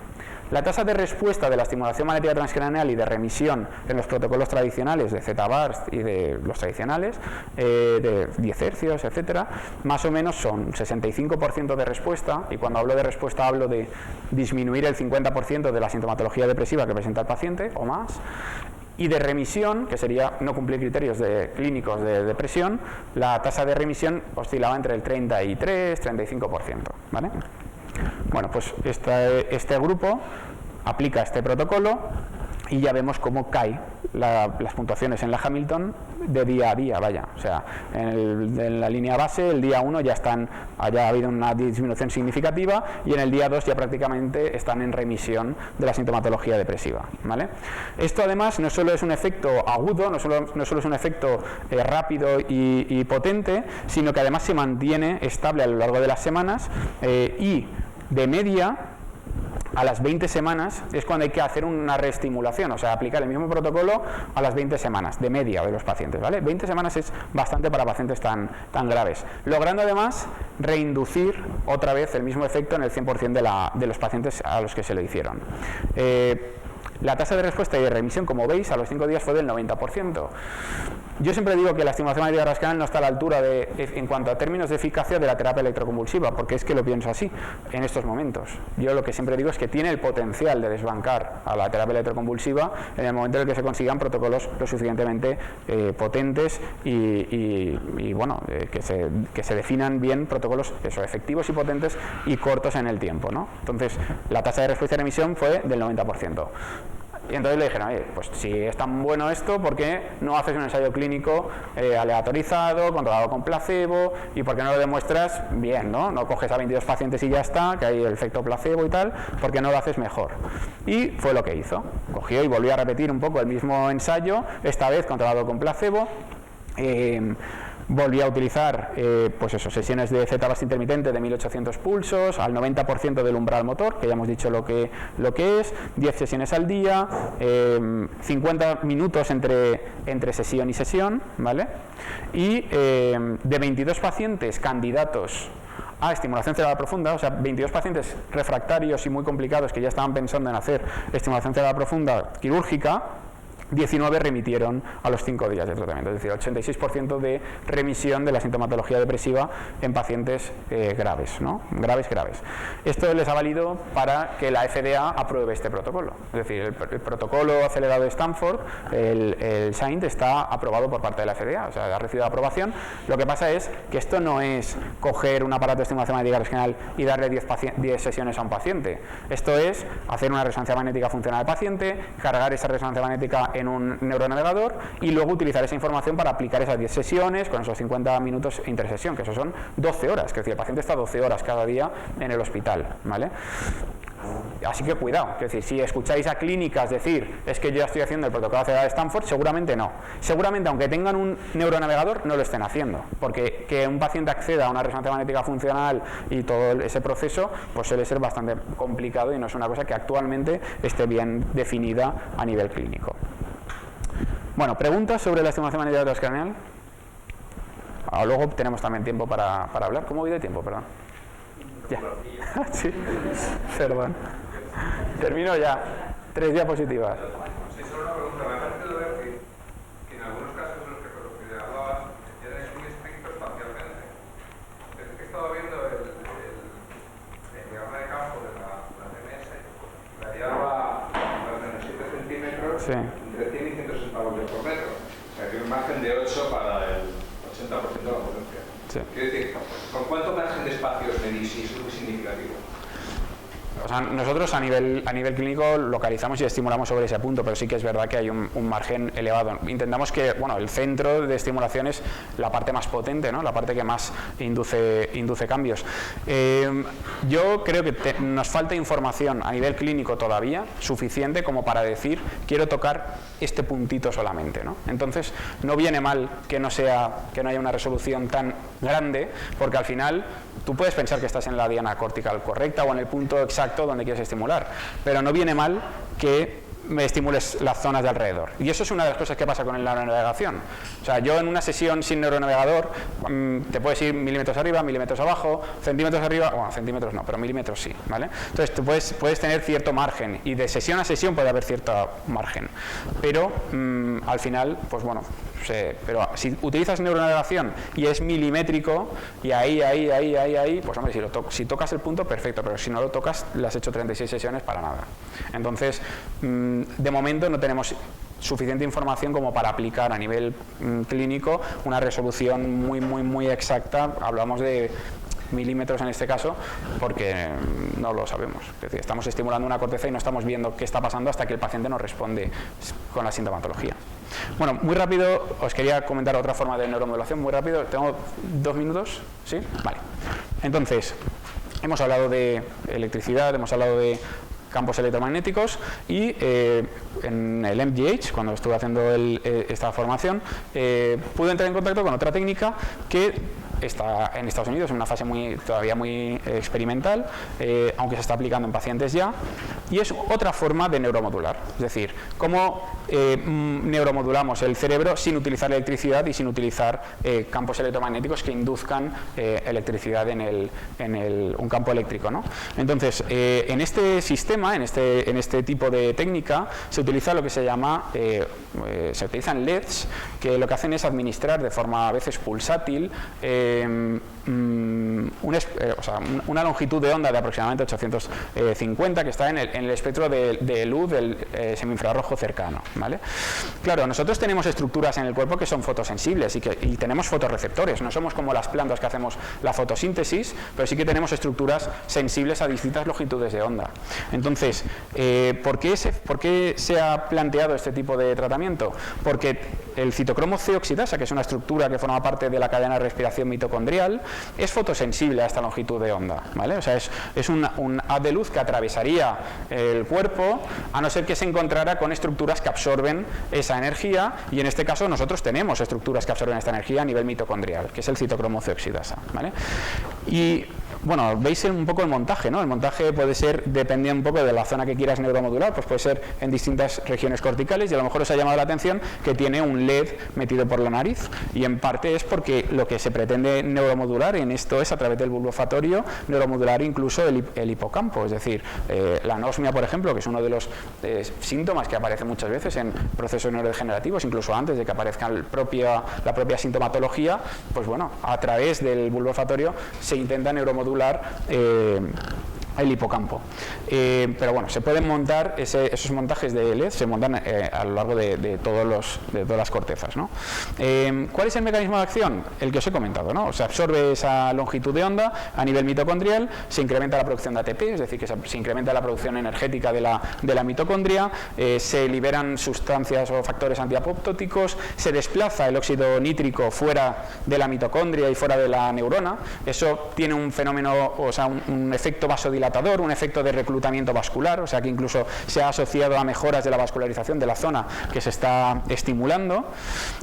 S2: La tasa de respuesta de la estimulación magnética transcraneal y de remisión en los protocolos tradicionales de ZBurst y de los tradicionales, de 10 hercios, etcétera, más o menos son 65% de respuesta, y cuando hablo de respuesta hablo de disminuir el 50% de la sintomatología depresiva que presenta el paciente o más. Y de remisión, que sería no cumplir criterios clínicos de depresión, la tasa de remisión oscilaba entre el 33-35%, ¿vale? Bueno, pues este grupo aplica este protocolo y ya vemos cómo cae las puntuaciones en la Hamilton de día a día, vaya. O sea, en la línea base, el día 1 ya ha habido una disminución significativa, y en el día 2 ya prácticamente están en remisión de la sintomatología depresiva, ¿vale? Esto además no solo es un efecto agudo, no solo es un efecto rápido y potente, sino que además se mantiene estable a lo largo de las semanas, y de media a las 20 semanas es cuando hay que hacer una reestimulación, o sea, aplicar el mismo protocolo a las 20 semanas, de media de los pacientes, ¿vale? 20 semanas es bastante para pacientes tan graves, logrando además reinducir otra vez el mismo efecto en el 100% de los pacientes a los que se lo hicieron. La tasa de respuesta y de remisión, como veis, a los 5 días fue del 90%. Yo siempre digo que la estimulación magnética transcranial no está a la altura en cuanto a términos de eficacia de la terapia electroconvulsiva, porque es que lo pienso así en estos momentos. Yo lo que siempre digo es que tiene el potencial de desbancar a la terapia electroconvulsiva en el momento en el que se consigan protocolos lo suficientemente potentes y bueno, que se definan bien protocolos efectivos y potentes y cortos en el tiempo, ¿no? Entonces, la tasa de respuesta y remisión fue del 90%. Y entonces le dijeron, oye, pues si es tan bueno esto, ¿por qué no haces un ensayo clínico aleatorizado, controlado con placebo, y por qué no lo demuestras bien, ¿no? No coges a 22 pacientes y ya está, que hay el efecto placebo y tal, ¿por qué no lo haces mejor? Y fue lo que hizo. Cogió y volvió a repetir un poco el mismo ensayo, esta vez controlado con placebo. Volví a utilizar pues eso, sesiones de Z-base intermitente de 1800 pulsos al 90% del umbral motor, que ya hemos dicho lo que es, 10 sesiones al día, 50 minutos entre sesión y sesión, ¿vale? Y de 22 pacientes candidatos a estimulación cerebral profunda, o sea, 22 pacientes refractarios y muy complicados que ya estaban pensando en hacer estimulación cerebral profunda quirúrgica, 19 remitieron a los 5 días de tratamiento, es decir, 86% de remisión de la sintomatología depresiva en pacientes graves, ¿no? Graves. Esto les ha valido para que la FDA apruebe este protocolo. Es decir, el protocolo acelerado de Stanford, el SHIND, está aprobado por parte de la FDA, o sea, ha recibido aprobación. Lo que pasa es que esto no es coger un aparato de estimulación magnética transcranial y darle 10 sesiones a un paciente. Esto es hacer una resonancia magnética funcional al paciente, cargar esa resonancia magnética en un neuronavegador y luego utilizar esa información para aplicar esas 10 sesiones con esos 50 minutos intersesión, que eso son 12 horas, que es decir, el paciente está 12 horas cada día en el hospital, ¿vale? Así que cuidado, es decir, si escucháis a clínicas decir es que yo ya estoy haciendo el protocolo acelerado de Stanford, seguramente no. Seguramente, aunque tengan un neuronavegador, no lo estén haciendo, porque que un paciente acceda a una resonancia magnética funcional y todo ese proceso, pues suele ser bastante complicado y no es una cosa que actualmente esté bien definida a nivel clínico. Bueno, ¿preguntas sobre la estimulación magnética transcranial? Luego tenemos también tiempo para hablar. ¿Cómo voy de tiempo? Perdón. Ya. Sí, perdón. Termino ya. 3 diapositivas.
S5: Sí, solo una pregunta. Me ha parecido ver que en algunos casos en los que hablabas eres muy estricto espacialmente. Es que he estado viendo el diagrama de campo de la TMS, variaba menos 7 centímetros, sí, entre 100 y 160 voltios por metro. O sea, que un margen de 8 para el 80% de la potencia.
S2: Sí.
S5: Quiero decir, ¿con cuánto margen de espacios medís? Y eso es muy significativo.
S2: O sea, nosotros a nivel clínico localizamos y estimulamos sobre ese punto, pero sí que es verdad que hay un margen elevado. Intentamos que, bueno, el centro de estimulación es la parte más potente, ¿no? La parte que más induce cambios. Yo creo que nos falta información a nivel clínico todavía suficiente como para decir quiero tocar este puntito solamente, ¿no? Entonces no viene mal que no haya una resolución tan grande, porque al final tú puedes pensar que estás en la diana cortical correcta o en el punto exacto donde quieres estimular, pero no viene mal que me estimules las zonas de alrededor. Y eso es una de las cosas que pasa con la neuronavegación. O sea, yo en una sesión sin neuronavegador te puedes ir milímetros arriba, milímetros abajo, centímetros arriba, bueno, centímetros no, pero milímetros sí, ¿vale? Entonces tú puedes tener cierto margen y de sesión a sesión puede haber cierto margen, pero al final, pues bueno, pero si utilizas neuronavegación y es milimétrico y ahí, pues hombre, si tocas el punto, perfecto, pero si no lo tocas, le has hecho 36 sesiones para nada. Entonces, de momento no tenemos suficiente información como para aplicar a nivel clínico una resolución muy exacta. Hablamos de milímetros en este caso porque no lo sabemos. Es decir, estamos estimulando una corteza y no estamos viendo qué está pasando hasta que el paciente nos responde con la sintomatología. Bueno, muy rápido, os quería comentar otra forma de neuromodulación, muy rápido. ¿Tengo 2 minutos? ¿Sí? Vale. Entonces, hemos hablado de electricidad, hemos hablado de campos electromagnéticos y en el MGH, cuando estuve haciendo esta formación, pude entrar en contacto con otra técnica que está en Estados Unidos en una fase todavía muy experimental, aunque se está aplicando en pacientes ya, y es otra forma de neuromodular, es decir, cómo neuromodulamos el cerebro sin utilizar electricidad y sin utilizar campos electromagnéticos que induzcan electricidad en un campo eléctrico, ¿no? Entonces, en este sistema, en este tipo de técnica, se utiliza lo que se llama, se utilizan LEDs, que lo que hacen es administrar de forma a veces pulsátil una longitud de onda de aproximadamente 850 que está en el espectro de luz del semiinfrarrojo cercano, ¿vale? Claro, nosotros tenemos estructuras en el cuerpo que son fotosensibles y tenemos fotorreceptores, no somos como las plantas que hacemos la fotosíntesis, pero sí que tenemos estructuras sensibles a distintas longitudes de onda. Entonces, ¿por qué se ha planteado este tipo de tratamiento? Porque el citocromo C oxidasa, que es una estructura que forma parte de la cadena de respiración mitocondrial, es fotosensible a esta longitud de onda, ¿vale? O sea, es un haz de luz que atravesaría el cuerpo, a no ser que se encontrara con estructuras que absorben esa energía, y en este caso nosotros tenemos estructuras que absorben esta energía a nivel mitocondrial, que es el citocromo C oxidasa, ¿vale? Y bueno, veis un poco el montaje, ¿no? El montaje puede ser, depende un poco de la zona que quieras neuromodular, pues puede ser en distintas regiones corticales, y a lo mejor os ha llamado la atención que tiene un LED metido por la nariz, y en parte es porque lo que se pretende neuromodular en esto es, a través del bulbo olfatorio, neuromodular incluso el hipocampo, es decir, la anosmia, por ejemplo, que es uno de los síntomas que aparece muchas veces en procesos neurodegenerativos, incluso antes de que aparezca la propia sintomatología, pues bueno, a través del bulbo olfatorio se intenta neuromodular el hipocampo. Pero bueno, se pueden montar esos montajes de LED, se montan a lo largo de todas las cortezas, ¿no? ¿Cuál es el mecanismo de acción? El que os he comentado, ¿no? Se absorbe esa longitud de onda a nivel mitocondrial, se incrementa la producción de ATP, es decir, que se incrementa la producción energética de la mitocondria, se liberan sustancias o factores antiapoptóticos, se desplaza el óxido nítrico fuera de la mitocondria y fuera de la neurona. Eso tiene un fenómeno, o sea, un efecto vasodilatador, un efecto de reclutamiento vascular, o sea que incluso se ha asociado a mejoras de la vascularización de la zona que se está estimulando.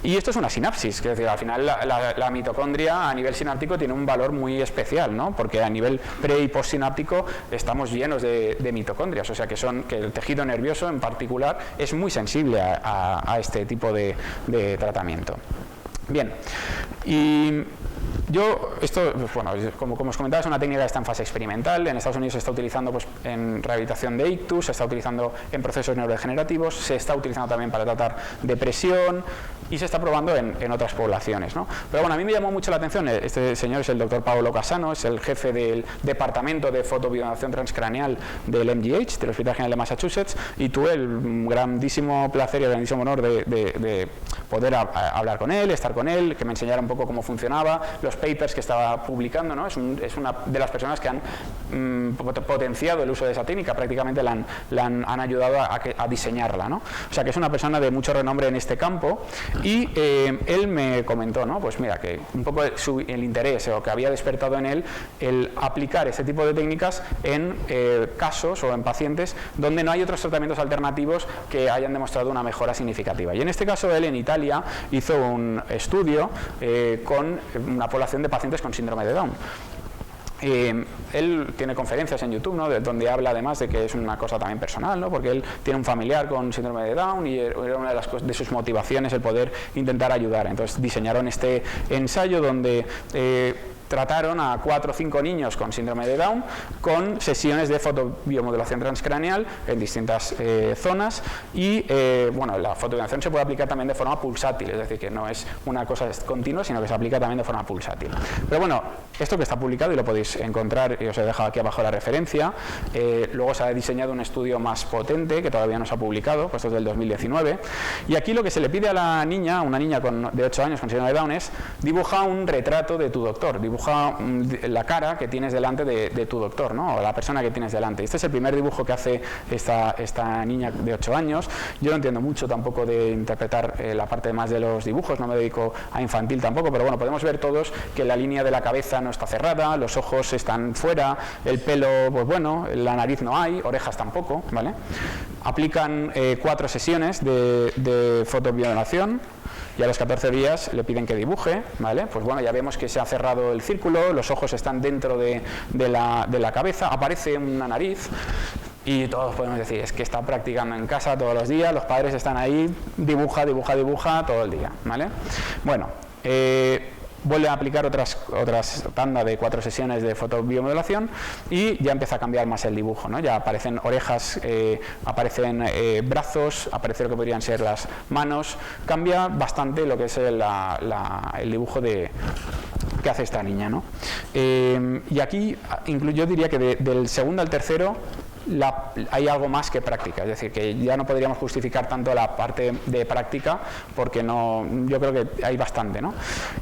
S2: Y esto es una sinapsis, que es decir, al final la mitocondria a nivel sináptico tiene un valor muy especial, ¿no? Porque a nivel pre y postsináptico estamos llenos de mitocondrias, o sea que el tejido nervioso en particular es muy sensible a este tipo de tratamiento. Bien, y esto, pues bueno, como os comentaba, es una técnica que está en fase experimental. En Estados Unidos se está utilizando pues, en rehabilitación de ictus, se está utilizando en procesos neurodegenerativos, se está utilizando también para tratar depresión y se está probando en otras poblaciones, ¿no? Pero bueno, a mí me llamó mucho la atención, este señor es el doctor Paolo Casano, es el jefe del Departamento de Fotobionación Transcraneal del MGH, del Hospital General de Massachusetts, y tuve el grandísimo placer y el grandísimo honor de poder hablar con él, estar con él, que me enseñara un poco cómo funcionaba, los papers que estaba publicando, ¿no? Es una de las personas que han potenciado el uso de esa técnica, prácticamente han ayudado a diseñarla, ¿no? O sea que es una persona de mucho renombre en este campo, y él me comentó, ¿no? Pues mira, que un poco el interés o que había despertado en él el aplicar este tipo de técnicas en casos o en pacientes donde no hay otros tratamientos alternativos que hayan demostrado una mejora significativa. Y en este caso él en Italia hizo un estudio con una población de pacientes con síndrome de Down. Él tiene conferencias en YouTube, ¿no? Donde habla además de que es una cosa también personal, ¿no? Porque él tiene un familiar con síndrome de Down y era una de sus motivaciones el poder intentar ayudar. Entonces diseñaron este ensayo donde trataron a 4 o 5 niños con síndrome de Down con sesiones de fotobiomodulación transcraneal en distintas zonas y bueno, la fotobiomodulación se puede aplicar también de forma pulsátil, es decir, que no es una cosa continua, sino que se aplica también de forma pulsátil. Pero bueno, esto que está publicado y lo podéis encontrar, y os he dejado aquí abajo la referencia, luego se ha diseñado un estudio más potente que todavía no se ha publicado, pues esto es del 2019, y aquí lo que se le pide a la niña, una niña de 8 años con síndrome de Down, es dibuja un retrato de tu doctor, dibuja la cara que tienes delante de tu doctor, ¿no? O la persona que tienes delante. Este es el primer dibujo que hace esta niña de 8 años. Yo no entiendo mucho tampoco de interpretar la parte más de los dibujos, no me dedico a infantil tampoco, pero bueno, podemos ver todos que la línea de la cabeza no está cerrada, los ojos están fuera, el pelo, pues bueno, la nariz no hay, orejas tampoco, ¿vale? Aplican 4 sesiones de fotobiomodulación. y a los 14 días le piden que dibuje, ¿vale? Pues bueno, ya vemos que se ha cerrado el círculo, los ojos están dentro de la cabeza, aparece una nariz. Y todos podemos decir, es que está practicando en casa todos los días, los padres están ahí, dibuja todo el día, ¿vale? Bueno, vuelve a aplicar otras tanda de 4 sesiones de fotobiomodulación y ya empieza a cambiar más el dibujo, ¿no? Ya aparecen orejas, aparecen brazos, aparece lo que podrían ser las manos, cambia bastante lo que es el dibujo que hace esta niña, ¿no? Y aquí yo diría que del segundo al tercero hay algo más que práctica, es decir, que ya no podríamos justificar tanto la parte de práctica porque yo creo que hay bastante, ¿no?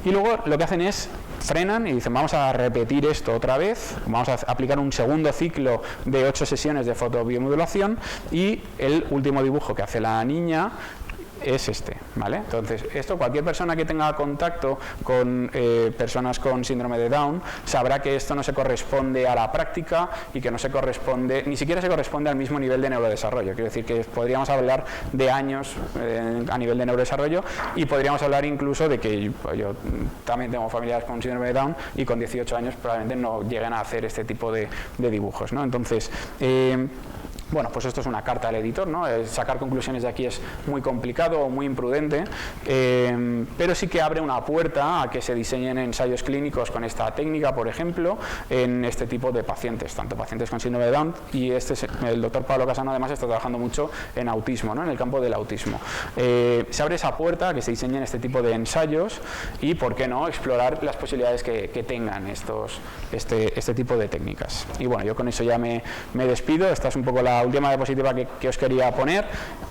S2: Y luego lo que hacen es frenan y dicen, vamos a repetir esto otra vez, vamos a aplicar un segundo ciclo de 8 sesiones de fotobiomodulación y el último dibujo que hace la niña es este, ¿vale? Entonces, cualquier persona que tenga contacto con personas con síndrome de Down sabrá que esto no se corresponde a la práctica y que no se corresponde, ni siquiera se corresponde al mismo nivel de neurodesarrollo. Quiero decir que podríamos hablar de años a nivel de neurodesarrollo y podríamos hablar incluso de que yo también tengo familiares con síndrome de Down y con 18 años probablemente no lleguen a hacer este tipo de dibujos, ¿no? Entonces, bueno, pues esto es una carta al editor, ¿no? Sacar conclusiones de aquí es muy complicado o muy imprudente, pero sí que abre una puerta a que se diseñen ensayos clínicos con esta técnica, por ejemplo, en este tipo de pacientes, tanto pacientes con síndrome de Down y el doctor Pablo Casano además está trabajando mucho en autismo, ¿no? En el campo del autismo. Se abre esa puerta a que se diseñen este tipo de ensayos y, ¿por qué no?, explorar las posibilidades que tengan este tipo de técnicas. Y bueno, yo con eso ya me despido. Esta es un poco la última diapositiva que os quería poner.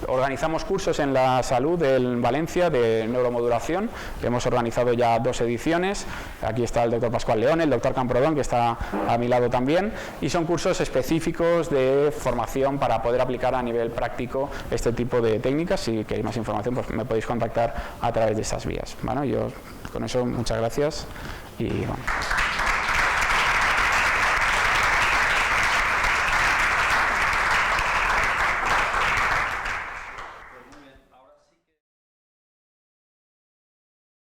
S2: Organizamos cursos en la salud en Valencia de neuromodulación. Hemos organizado ya 2 ediciones. Aquí está el doctor Pascual León, el doctor Camprodón, que está a mi lado también. Y son cursos específicos de formación para poder aplicar a nivel práctico este tipo de técnicas. Si queréis más información, pues me podéis contactar a través de esas vías. Bueno, yo con eso muchas gracias y bueno.